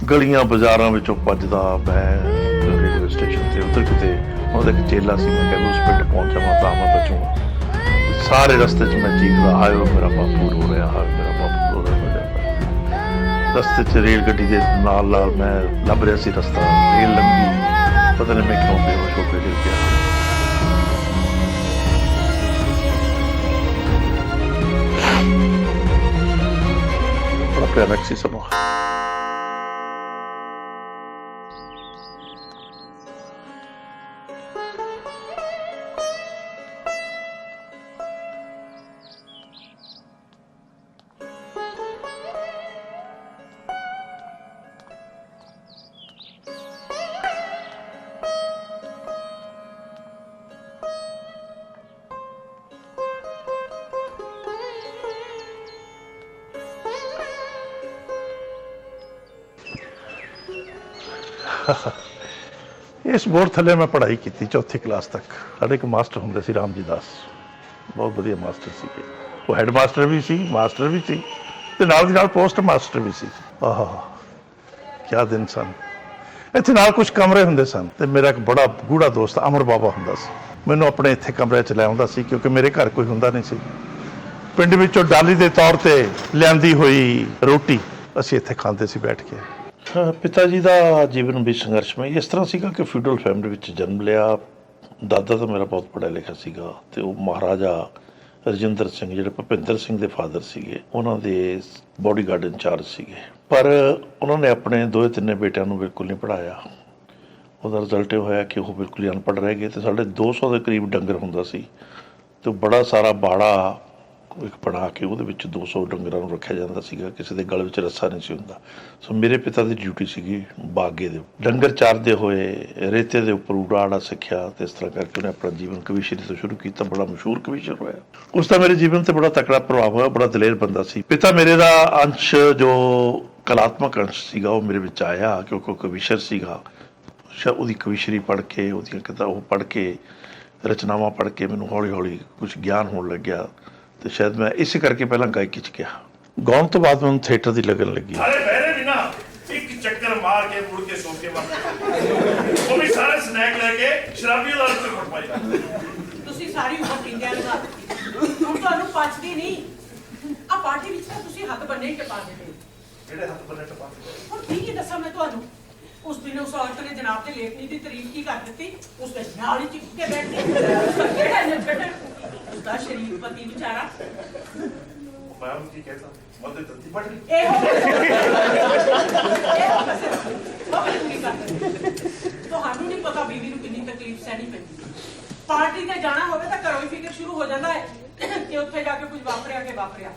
ਗਲੀਆਂ ਬਾਜ਼ਾਰਾਂ ਵਿੱਚੋਂ ਭੱਜਦਾ ਮੈਂ ਰੇਲਵੇ ਸਟੇਸ਼ਨ ਤੇ ਉੱਧਰ ਕਿਤੇ ਉਹਦਾ ਇੱਕ ਚੇਲਾ ਸੀ। ਮੈਂ ਕਹਿੰਦਾ ਉਸ ਪਿੰਡ ਪਹੁੰਚ ਜਾਵਾਂ ਤਾਂ ਮੈਂ ਬਚੂੰਗਾ। ਸਾਰੇ ਰਸਤੇ 'ਚ ਮੈਂ ਚੀਖਦਾ, ਆਇਓ ਮੇਰਾ ਬਾਪੂ ਰੋ ਰਿਹਾ, ਹਾਏ ਮੇਰਾ ਬਾਪੂ ਰੋ ਰਿਹਾ। ਰਸਤੇ 'ਚ ਰੇਲ ਗੱਡੀ ਦੇ ਨਾਲ ਨਾਲ ਮੈਂ ਲੱਭ ਰਿਹਾ ਸੀ ਰਸਤਾ। ਰੇਲ ਲੰਘੀ, ਪਤਾ ਨਹੀਂ ਮੈਂ ਕਿਉਂ ਬੇਹੋਸ਼ ਹੋ ਕੇ ਗਿਰ ਗਿਆ। ਬੜਾ ਭਿਆਨਕ ਸੀ ਸਮਾਂ। ਇਸ ਬੋਰਡ ਥੱਲੇ ਮੈਂ ਪੜ੍ਹਾਈ ਕੀਤੀ ਚੌਥੀ ਕਲਾਸ ਤੱਕ। ਸਾਡੇ ਇੱਕ ਮਾਸਟਰ ਹੁੰਦੇ ਸੀ ਰਾਮ ਜੀ ਦਾਸ, ਬਹੁਤ ਵਧੀਆ ਮਾਸਟਰ ਸੀਗੇ। ਉਹ ਹੈੱਡ ਮਾਸਟਰ ਵੀ ਸੀ, ਮਾਸਟਰ ਵੀ ਸੀ, ਤੇ ਨਾਲ ਦੀ ਨਾਲ ਪੋਸਟ ਮਾਸਟਰ ਵੀ ਸੀ। ਆਹ ਕਿਆ ਦਿਨ ਸਨ। ਇੱਥੇ ਨਾਲ ਕੁਝ ਕਮਰੇ ਹੁੰਦੇ ਸਨ, ਤੇ ਮੇਰਾ ਇੱਕ ਬੜਾ ਗੂੜਾ ਦੋਸਤ ਅਮਰ ਬਾਬਾ ਹੁੰਦਾ ਸੀ, ਮੈਨੂੰ ਆਪਣੇ ਇੱਥੇ ਕਮਰੇ 'ਚ ਲੈ ਆਉਂਦਾ ਸੀ, ਕਿਉਂਕਿ ਮੇਰੇ ਘਰ ਕੋਈ ਹੁੰਦਾ ਨਹੀਂ ਸੀ। ਪਿੰਡ ਵਿੱਚੋਂ ਡਾਲੀ ਦੇ ਤੌਰ ਤੇ ਲਿਆਂਦੀ ਹੋਈ ਰੋਟੀ ਅਸੀਂ ਇੱਥੇ ਖਾਂਦੇ ਸੀ ਬੈਠ ਕੇ। ਪਿਤਾ ਜੀ ਦਾ ਜੀਵਨ ਵੀ ਸੰਘਰਸ਼ਮਈ ਇਸ ਤਰ੍ਹਾਂ ਸੀਗਾ ਕਿ ਫਿਊਡਲ ਫੈਮਿਲੀ ਵਿੱਚ ਜਨਮ ਲਿਆ। ਦਾਦਾ ਤਾਂ ਮੇਰਾ ਬਹੁਤ ਪੜ੍ਹਿਆ ਲਿਖਿਆ ਸੀਗਾ, ਤੇ ਉਹ ਮਹਾਰਾਜਾ ਰਜਿੰਦਰ ਸਿੰਘ ਜਿਹੜੇ ਭੁਪਿੰਦਰ ਸਿੰਘ ਦੇ ਫਾਦਰ ਸੀਗੇ, ਉਹਨਾਂ ਦੇ ਬੋਡੀਗਾਰਡ ਇੰਚਾਰਜ ਸੀਗੇ। ਪਰ ਉਹਨਾਂ ਨੇ ਆਪਣੇ 2-3 ਬੇਟਿਆਂ ਨੂੰ ਬਿਲਕੁਲ ਨਹੀਂ ਪੜ੍ਹਾਇਆ। ਉਹਦਾ ਰਿਜ਼ਲਟ ਇਹ ਹੋਇਆ ਕਿ ਉਹ ਬਿਲਕੁਲ ਹੀ ਅਨਪੜ੍ਹ ਰਹਿ ਗਏ, ਤੇ ਸਾਡੇ 200 ਦੇ ਕਰੀਬ ਡੰਗਰ ਹੁੰਦਾ ਸੀ, ਤੇ ਬੜਾ ਸਾਰਾ ਬਾੜਾ ਇੱਕ ਬਣਾ ਕੇ ਉਹਦੇ ਵਿੱਚ 200 ਡੰਗਰਾਂ ਨੂੰ ਰੱਖਿਆ ਜਾਂਦਾ ਸੀਗਾ। ਕਿਸੇ ਦੇ ਗਲ ਵਿੱਚ ਰੱਸਾ ਨਹੀਂ ਸੀ ਹੁੰਦਾ। ਸੋ ਮੇਰੇ ਪਿਤਾ ਦੀ ਡਿਊਟੀ ਸੀਗੀ ਬਾਗੇ ਦੇ ਡੰਗਰ ਚਾਰਦੇ ਹੋਏ ਰੇਤੇ ਦੇ ਉੱਪਰ ਉਡਾੜਾ ਸਿੱਖਿਆ, ਤੇ ਇਸ ਤਰ੍ਹਾਂ ਕਰਕੇ ਉਹਨੇ ਆਪਣਾ ਜੀਵਨ ਕਵੀਸ਼ਰੀ ਤੋਂ ਸ਼ੁਰੂ ਕੀਤਾ। ਬੜਾ ਮਸ਼ਹੂਰ ਕਵੀਸ਼ਰ ਹੋਇਆ। ਉਸ ਦਾ ਮੇਰੇ ਜੀਵਨ ਤੇ ਬੜਾ ਤਕੜਾ ਪ੍ਰਭਾਵ ਹੋਇਆ। ਬੜਾ ਦਲੇਰ ਬੰਦਾ ਸੀ। ਪਿਤਾ ਮੇਰੇ ਦਾ ਅੰਸ਼ ਜੋ ਕਲਾਤਮਕ ਅੰਸ਼ ਸੀਗਾ ਉਹ ਮੇਰੇ ਵਿੱਚ ਆਇਆ, ਕਿਉਂਕਿ ਉਹ ਕਵੀਸ਼ਰ ਸੀਗਾ। ਉਹਦੀ ਕਵੀਸ਼ਰੀ ਪੜ੍ਹ ਕੇ, ਉਹਦੀਆਂ ਕਿਤਾਬਾਂ ਪੜ੍ਹ ਕੇ, ਰਚਨਾਵਾਂ ਪੜ੍ਹ ਕੇ ਮੈਨੂੰ ਹੌਲੀ ਹੌਲੀ ਕੁਛ ਗਿਆਨ ਹੋਣ ਲੱਗਿਆ, ਤੇ ਸ਼ਾਇਦ ਮੈਂ ਇਸੇ ਕਰਕੇ ਪਹਿਲਾਂ ਗਾਇਕੀ 'ਚ ਗਿਆ। ਗਾਉਣ ਤੋਂ ਬਾਅਦ ਮੈਨੂੰ ਥੀਏਟਰ ਦੀ ਲੱਗਣ ਲੱਗੀ। ਸਾਰੇ ਬਹਿਰੇ ਵੀ ਨਾ ਇੱਕ ਚੱਕਰ ਮਾਰ ਕੇ ਮੁੜ ਕੇ ਸੌ ਕੇ ਉਹ ਵੀ ਸਾਰੇ ਸਨੈਕ ਲੈ ਕੇ ਸ਼ਰਾਬੀਆਂ ਦਾ ਰਸਤੇ ਫੁੱਟ ਪਾਈ। ਤੁਸੀਂ ਸਾਰੀ ਉਮਰ ਪੀਂਦਿਆਂ ਲਗਾ ਹੁਣ ਤੁਹਾਨੂੰ ਪਚਦੀ ਨਹੀਂ। ਆ ਪਾਰਟੀ ਵਿੱਚ ਤਾਂ ਤੁਸੀਂ ਹੱਥ ਬੰਨੇ ਟਪਾ ਦਿੰਦੇ। ਜਿਹੜੇ ਹੱਥ ਬੰਨੇ ਟਪਾ ਹੁਣ ਕੀ ਦੱਸਾਂ ਮੈਂ ਤੁਹਾਨੂੰ। ਉਸ ਦਿਨ ਉਸ ਔਰਤ ਨੇ ਜਨਾਬ ਦੇ ਲੇਖਨੀ ਦੀ ਤਾਰੀਫ ਕੀ ਕਰ ਦਿੱਤੀ। ਉਸ ਦੇ ਨਾਲ ਹੀ ਚਿਪਕ ਕੇ ਬੈਠ ਗਈ। ਕਿਹੜਾ ਨਿਬੜ ਉਸਦਾ ਸ਼ਰੀਫ ਪਤੀ ਵਿਚਾਰਾ। ਮੈਂ ਉਹਨੂੰ ਕੀ ਕਹਿਤਾ, ਮੱਦੇ ਤੱਤੀ ਪੜ ਲਈ। ਤੁਹਾਨੂੰ ਨਹੀਂ ਪਤਾ ਬੀਵੀ ਨੂੰ ਕਿੰਨੀ ਤਕਲੀਫ ਸਹਿਣੀ ਪੈਂਦੀ। ਪਾਰਟੀ ਤੇ ਜਾਣਾ ਹੋਵੇ ਤਾਂ ਘਰੋਂ ਹੀ ਫਿਕਰ ਸ਼ੁਰੂ ਹੋ ਜਾਂਦਾ ਹੈ ਕਿ ਉੱਥੇ ਜਾ ਕੇ ਕੁਝ ਵਾਪਰਿਆ ਕਿ ਵਾਪਰਿਆ।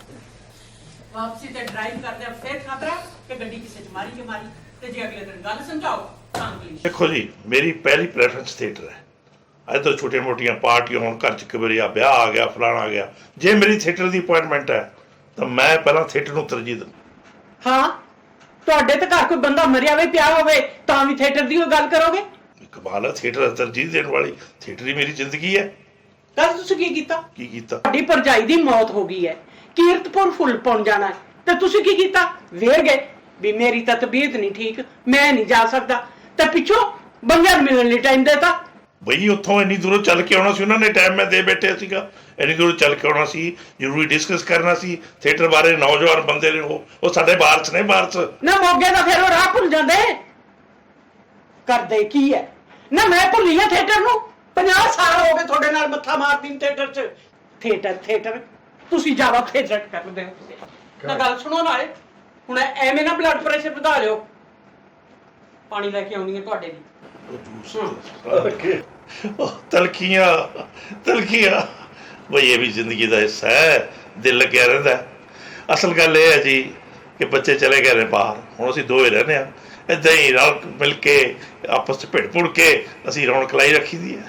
ਵਾਪਸੀ ਤੇ ਡਰਾਈਵ ਕਰਦੇ ਫੇਰ ਖਤਰਾ ਕਿ ਗੱਡੀ ਕਿਸੇ ਚ ਮਾਰੀ ਕਿ ਮਾਰੀ, ਤੇ ਜੇ ਅਗਲੇ ਦਿਨ ਗੱਲ ਸਮਝਾਓ ਤਾਂ ਇੰਗਲਿਸ਼। ਦੇਖੋ ਜੀ, ਮੇਰੀ ਪਹਿਲੀ ਪ੍ਰੈਫਰੈਂਸ ਥੀਏਟਰ ਹੈ। ਅੱਜ ਤੋਂ ਛੋਟੀਆਂ ਮੋਟੀਆਂ ਪਾਰਟੀਆਂ ਹੋਣ, ਘਰ 'ਚ ਕਬਰਿਆ ਵਿਆਹ ਆ ਗਿਆ, ਫਲਾਣਾ ਆ ਗਿਆ, ਜੇ ਮੇਰੀ ਥੀਏਟਰ ਦੀ ਅਪਾਇੰਟਮੈਂਟ ਹੈ ਤਾਂ ਮੈਂ ਪਹਿਲਾਂ ਥੀਏਟਰ ਨੂੰ ਤਰਜੀਹ ਦਿੰਦਾ। ਹਾਂ, ਤੁਹਾਡੇ ਤੇ ਘਰ ਕੋਈ ਬੰਦਾ ਮਰਿਆ ਹੋਵੇ ਪਿਆ ਹੋਵੇ ਤਾਂ ਵੀ ਥੀਏਟਰ ਦੀ ਗੱਲ ਕਰੋਗੇ? ਕਮਾਲ ਹੈ, ਥੀਏਟਰ ਤਰਜੀਹ ਦੇਣ ਵਾਲੀ। ਥੀਏਟਰ ਹੀ ਮੇਰੀ ਜ਼ਿੰਦਗੀ ਹੈ। ਕੱਲ ਤੁਸੀਂ ਕੀ ਕੀਤਾ? ਕੀ ਕੀਤਾ? ਤੁਹਾਡੀ ਭਰਜਾਈ ਦੀ ਮੌਤ ਹੋ ਗਈ ਹੈ, ਕੀਰਤਪੁਰ ਫੁੱਲ ਪਾਉਣ ਜਾਣਾ ਹੈ, ਤੇ ਤੁਸੀਂ ਕੀ ਕੀਤਾ? ਵੇਰ ਗਏ ਵੀ ਮੇਰੀ ਤਾਂ ਤਬੀਅਤ ਨਹੀਂ ਠੀਕ, ਮੈਂ ਨਹੀਂ ਜਾ ਸਕਦਾ, ਤੇ ਪਿੱਛੋਂ ਬੰਦਿਆਂ ਨੂੰ ਮਿਲਣ ਲਈ ਟਾਈਮ ਦੇਤਾ। ਬਈ ਉੱਥੋਂ ਇੰਨੀ ਦੂਰੋਂ ਚੱਲ ਕੇ ਆਉਣਾ ਸੀ, ਉਹਨਾਂ ਨੇ ਟਾਈਮ ਮੈਂ ਦੇ ਬੈਠਿਆ ਸੀਗਾ। ਇੰਨੀ ਦੂਰੋਂ ਚੱਲ ਕੇ ਆਉਣਾ ਸੀ, ਜ਼ਰੂਰੀ ਡਿਸਕਸ ਕਰਨਾ ਸੀ ਥੀਏਟਰ ਬਾਰੇ। ਨੌਜਵਾਨ ਬੰਦੇ ਨੇ ਉਹ ਸਾਡੇ ਬਾਹਰ 'ਚ ਨੇ, ਬਾਹਰ 'ਚ ਨਾ ਮੋਗੇ ਦਾ ਫਿਰ ਉਹ ਰਾਹ ਭੁੱਲ ਜਾਂਦੇ। ਕਰਦੇ ਕੀ ਹੈ ਨਾ, ਮੈਂ ਭੁੱਲੀ ਆ ਥੀਏਟਰ ਨੂੰ। 50 ਸਾਲ ਹੋ ਗਏ ਤੁਹਾਡੇ ਨਾਲ ਮੱਥਾ ਮਾਰਦੀ ਥੀਏਟਰ 'ਚ। ਥੀਏਟਰ ਤੁਸੀਂ ਜ਼ਿਆਦਾ ਥੀਏਟਰ ਕਰਦੇ ਹੋ। ਤਾਂ ਗੱਲ ਸੁਣੋ ਨਾਲੇ, ਹੁਣ ਐਵੇਂ ਨਾ ਬਲੱਡ ਪ੍ਰੈਸ਼ਰ ਵਧਾ ਲਿਓ। ਪਾਣੀ ਲੈ ਕੇ ਆਉਣੀ ਹੈ ਤੁਹਾਡੇ ਲਈ। ਤਲਖੀਆਂ ਬਈ ਇਹ ਵੀ ਜ਼ਿੰਦਗੀ ਦਾ ਹਿੱਸਾ ਹੈ, ਦਿਲ ਲੱਗਿਆ ਰਹਿੰਦਾ। ਅਸਲ ਗੱਲ ਇਹ ਹੈ ਜੀ ਕਿ ਬੱਚੇ ਚਲੇ ਗਏ ਨੇ ਬਾਹਰ, ਹੁਣ ਅਸੀਂ ਦੋ ਹੀ ਰਹਿੰਦੇ ਹਾਂ। ਏਦਾਂ ਹੀ ਰਲ ਮਿਲ ਕੇ ਆਪਸ 'ਚ ਭਿੜ ਭੁੜ ਕੇ ਅਸੀਂ ਰੌਣਕ ਲਾਈ ਰੱਖੀ ਦੀ ਹੈ।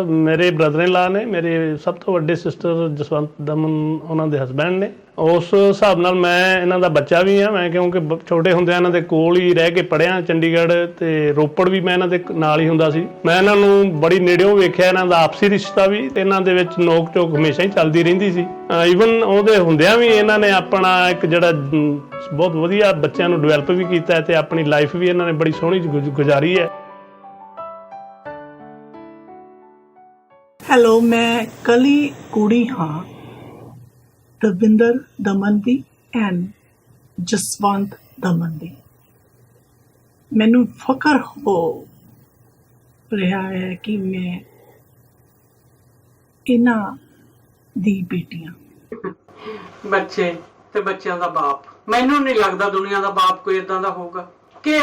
ਮੇਰੇ ਬ੍ਰਦਰ ਇਨ ਲਾ ਨੇ, ਮੇਰੇ ਸਭ ਤੋਂ ਵੱਡੇ ਸਿਸਟਰ ਜਸਵੰਤ ਦਮਨ ਉਹਨਾਂ ਦੇ ਹਸਬੈਂਡ ਨੇ। ਉਸ ਹਿਸਾਬ ਨਾਲ ਮੈਂ ਇਹਨਾਂ ਦਾ ਬੱਚਾ ਵੀ ਹਾਂ। ਮੈਂ ਕਿਉਂਕਿ ਛੋਟੇ ਹੁੰਦਿਆਂ ਇਹਨਾਂ ਦੇ ਕੋਲ ਹੀ ਰਹਿ ਕੇ ਪੜ੍ਹਿਆ ਚੰਡੀਗੜ੍ਹ, ਤੇ ਰੋਪੜ ਵੀ ਮੈਂ ਇਹਨਾਂ ਦੇ ਨਾਲ ਹੀ ਹੁੰਦਾ ਸੀ। ਮੈਂ ਇਹਨਾਂ ਨੂੰ ਬੜੀ ਨੇੜਿਓਂ ਵੇਖਿਆ। ਇਹਨਾਂ ਦਾ ਆਪਸੀ ਰਿਸ਼ਤਾ ਵੀ, ਇਹਨਾਂ ਦੇ ਵਿੱਚ ਨੋਕ ਝੋਕ ਹਮੇਸ਼ਾ ਹੀ ਚੱਲਦੀ ਰਹਿੰਦੀ ਸੀ। ਈਵਨ ਉਹਦੇ ਹੁੰਦਿਆਂ ਵੀ ਇਹਨਾਂ ਨੇ ਆਪਣਾ ਇੱਕ ਜਿਹੜਾ ਬਹੁਤ ਵਧੀਆ ਬੱਚਿਆਂ ਨੂੰ ਡਿਵੈਲਪ ਵੀ ਕੀਤਾ, ਤੇ ਆਪਣੀ ਲਾਈਫ ਵੀ ਇਹਨਾਂ ਨੇ ਬੜੀ ਸੋਹਣੀ ਗੁਜ਼ਾਰੀ ਹੈ। ਹੈਲੋ, ਮੈਂ ਕੱਲੀ ਕੁੜੀ ਹਾਂ, ਦਵਿੰਦਰ ਦਮਨ ਦੀ ਐਂਡ ਜਸਵੰਤ ਦਮਨ ਦੀ। ਮੈਨੂੰ ਫਖਰ ਹੋ ਰਿਹਾ ਹੈ ਕਿ ਮੈਂ ਇਹਨਾਂ ਦੀ ਬੇਟੀਆਂ। ਬੱਚੇ ਤੇ ਬੱਚਿਆਂ ਦਾ ਬਾਪ। ਮੈਨੂੰ ਨਹੀਂ ਲੱਗਦਾ ਦੁਨੀਆ ਦਾ ਬਾਪ ਕੋਈ ਏਦਾਂ ਦਾ ਹੋਊਗਾ ਕਿ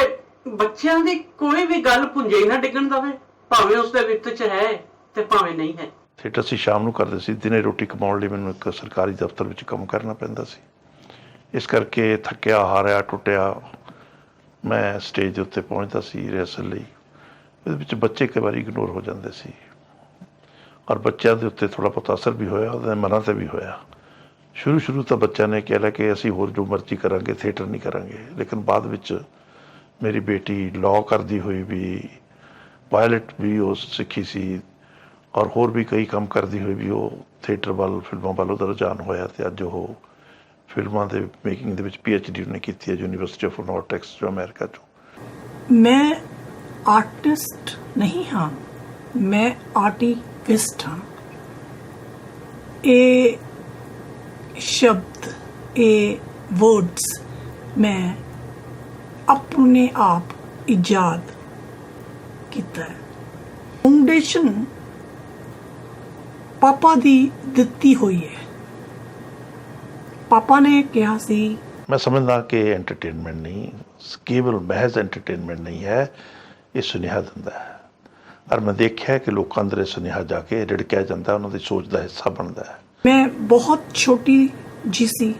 ਬੱਚਿਆਂ ਦੀ ਕੋਈ ਵੀ ਗੱਲ ਪੁੰਜੇ ਨਾ ਡਿੱਗਣ ਦਵੇ, ਭਾਵੇਂ ਉਸਦੇ ਵਿੱਤ 'ਚ ਹੈ ਤੇ ਭਾਵੇਂ ਨਹੀਂ ਹੈ। ਥੀਏਟਰ ਅਸੀਂ ਸ਼ਾਮ ਨੂੰ ਕਰਦੇ ਸੀ, ਦਿਨੇ ਰੋਟੀ ਕਮਾਉਣ ਲਈ ਮੈਨੂੰ ਇੱਕ ਸਰਕਾਰੀ ਦਫ਼ਤਰ ਵਿੱਚ ਕੰਮ ਕਰਨਾ ਪੈਂਦਾ ਸੀ। ਇਸ ਕਰਕੇ ਥੱਕਿਆ ਹਾਰਿਆ ਟੁੱਟਿਆ ਮੈਂ ਸਟੇਜ ਦੇ ਉੱਤੇ ਪਹੁੰਚਦਾ ਸੀ ਰਿਹਰਸਲ ਲਈ। ਇਹਦੇ ਵਿੱਚ ਬੱਚੇ ਕਈ ਵਾਰੀ ਇਗਨੋਰ ਹੋ ਜਾਂਦੇ ਸੀ, ਔਰ ਬੱਚਿਆਂ ਦੇ ਉੱਤੇ ਥੋੜ੍ਹਾ ਬਹੁਤ ਅਸਰ ਵੀ ਹੋਇਆ, ਉਹਦੇ ਮਨਾਂ 'ਤੇ ਵੀ ਹੋਇਆ। ਸ਼ੁਰੂ ਤਾਂ ਬੱਚਿਆਂ ਨੇ ਕਿਹਾ ਕਿ ਅਸੀਂ ਹੋਰ ਜੋ ਮਰਜ਼ੀ ਕਰਾਂਗੇ, ਥੀਏਟਰ ਨਹੀਂ ਕਰਾਂਗੇ। ਲੇਕਿਨ ਬਾਅਦ ਵਿੱਚ ਮੇਰੀ ਬੇਟੀ ਲਾਅ ਕਰਦੀ ਹੋਈ ਵੀ ਪਾਇਲਟ ਵੀ ਉਹ ਸਿੱਖੀ ਸੀ, ਔਰ ਹੋਰ ਵੀ ਕਈ ਕੰਮ ਕਰਦੀ ਹੋਈ ਵੀ ਉਹ ਥੀਏਟਰ ਵੱਲ, ਫਿਲਮਾਂ ਵੱਲ ਉਹਦਾ ਰੁਝਾਨ ਹੋਇਆ, ਅਤੇ ਅੱਜ ਉਹ ਫਿਲਮਾਂ ਦੇ ਮੇਕਿੰਗ ਦੇ ਵਿੱਚ PhD ਉਹਨੇ ਕੀਤੀ ਹੈ ਯੂਨੀਵਰਸਿਟੀ ਆਫ ਨੌਰਟੈਕਸ ਜੋ ਅਮਰੀਕਾ 'ਚੋਂ। ਮੈਂ ਆਰਟਿਸਟ ਨਹੀਂ ਹਾਂ, ਮੈਂ ਆਰਟੀਵਿਸਟ ਹਾਂ। ਇਹ ਸ਼ਬਦ, ਇਹ ਵਰਡਸ ਮੈਂ ਆਪਣੇ ਆਪ ਇਜਾਦ ਕੀਤਾ ਹੈ। ਫਾਊਂਡੇਸ਼ਨ ਪਾਪਾ ਦੀ ਦਿੱਤੀ ਹੋਈ ਹੈ। ਪਾਪਾ ਨੇ ਕਿਹਾ ਸੀ, ਮੈਂ ਸਮਝਦਾ ਕਿ ਐਂਟਰਟੇਨਮੈਂਟ ਨਹੀਂ, ਕੇਵਲ ਮਹਿਜ਼ ਐਂਟਰਟੇਨਮੈਂਟ ਨਹੀਂ ਹੈ, ਇਹ ਸੁਨੇਹਾ ਦਿੰਦਾ ਹੈ। ਔਰ ਮੈਂ ਦੇਖਿਆ ਕਿ ਲੋਕਾਂ ਅੰਦਰ ਇਹ ਸੁਨੇਹਾ ਜਾ ਕੇ ਰਿੜਕਿਆ ਜਾਂਦਾ, ਉਹਨਾਂ ਦੀ ਸੋਚ ਦਾ ਹਿੱਸਾ ਬਣਦਾ ਹੈ। ਮੈਂ ਬਹੁਤ ਛੋਟੀ ਜੀ ਸੀ,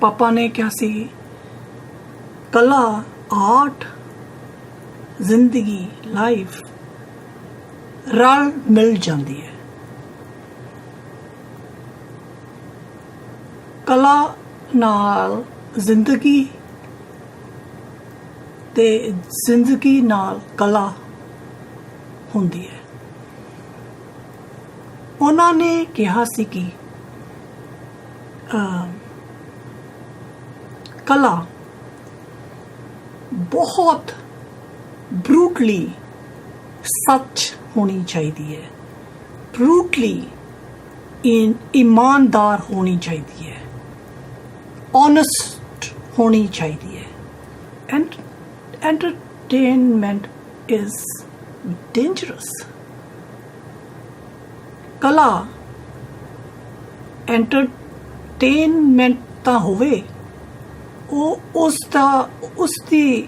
ਪਾਪਾ ਨੇ ਕਿਹਾ ਸੀ ਕਲਾ, ਆਰਟ, ਜ਼ਿੰਦਗੀ, ਲਾਈਫ ਰਲ ਮਿਲ ਜਾਂਦੀ ਹੈ। ਕਲਾ ਨਾਲ ਜ਼ਿੰਦਗੀ ਤੇ ਜ਼ਿੰਦਗੀ ਨਾਲ ਕਲਾ ਹੁੰਦੀ ਹੈ। ਉਹਨਾਂ ਨੇ ਕਿਹਾ ਸੀ ਕਿ ਕਲਾ ਬਹੁਤ ਬਰੂਟਲੀ ਸੱਚ ਹੋਣੀ ਚਾਹੀਦੀ ਹੈ, ਬਰੂਟਲੀ ਈਮਾਨਦਾਰ ਹੋਣੀ ਚਾਹੀਦੀ ਹੈ, honest ਹੋਣੀ ਚਾਹੀਦੀ ਹੈ। and entertainment is dangerous. ਕਲਾ entertainment ਤਾਂ ਹੋਵੇ, ਉਹ ਉਸਦੀ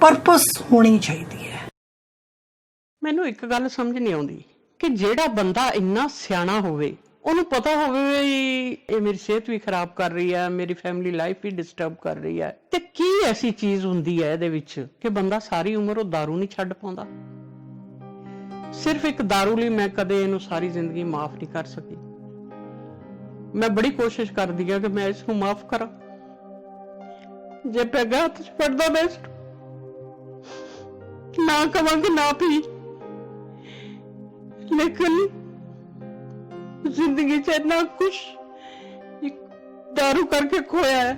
ਪਰਪਸ ਹੋਣੀ ਚਾਹੀਦੀ ਹੈ। ਮੈਨੂੰ ਇੱਕ ਗੱਲ ਸਮਝ ਨਹੀਂ ਆਉਂਦੀ ਕਿ ਜਿਹੜਾ ਬੰਦਾ ਇੰਨਾ ਸਿਆਣਾ ਹੋਵੇ, ਉਹਨੂੰ ਪਤਾ ਹੋਵੇ ਵੀ ਇਹ ਮੇਰੀ ਸਿਹਤ ਵੀ ਖਰਾਬ ਕਰ ਰਹੀ ਹੈ, ਮੇਰੀ ਫੈਮਿਲੀ ਲਾਈਫ ਵੀ ਡਿਸਟਰਬ ਕਰ ਰਹੀ ਹੈ, ਤੇ ਕੀ ਐਸੀ ਚੀਜ਼ ਹੁੰਦੀ ਹੈ ਇਹਦੇ ਵਿੱਚ ਕਿ ਬੰਦਾ ਸਾਰੀ ਉਮਰ ਉਹ ਦਾਰੂ ਨਹੀਂ ਛੱਡ ਪਾਉਂਦਾ। ਸਿਰਫ ਇੱਕ ਦਾਰੂ ਲਈ ਮੈਂ ਕਦੇ ਇਹਨੂੰ ਸਾਰੀ ਜ਼ਿੰਦਗੀ ਮਾਫ ਨਹੀਂ ਕਰ ਸਕੀ। ਮੈਂ ਬੜੀ ਕੋਸ਼ਿਸ਼ ਕਰਦੀ ਹਾਂ ਕਿ ਮੈਂ ਇਸ ਨੂੰ ਮਾਫ ਕਰਾਂ। ਜੇ ਪੈਗਾ ਹੱਥ 'ਚ ਫੜਦਾ ਬੈਸਟ, ਨਾ ਕਵਾਂਗੇ ਨਾ ਪੀ, ਲੇਕਿਨ ਜ਼ਿੰਦਗੀ 'ਚ ਇੰਨਾ ਕੁਛ ਇੱਕ ਦਾਰੂ ਕਰਕੇ ਖੋਇਆ ਹੈ,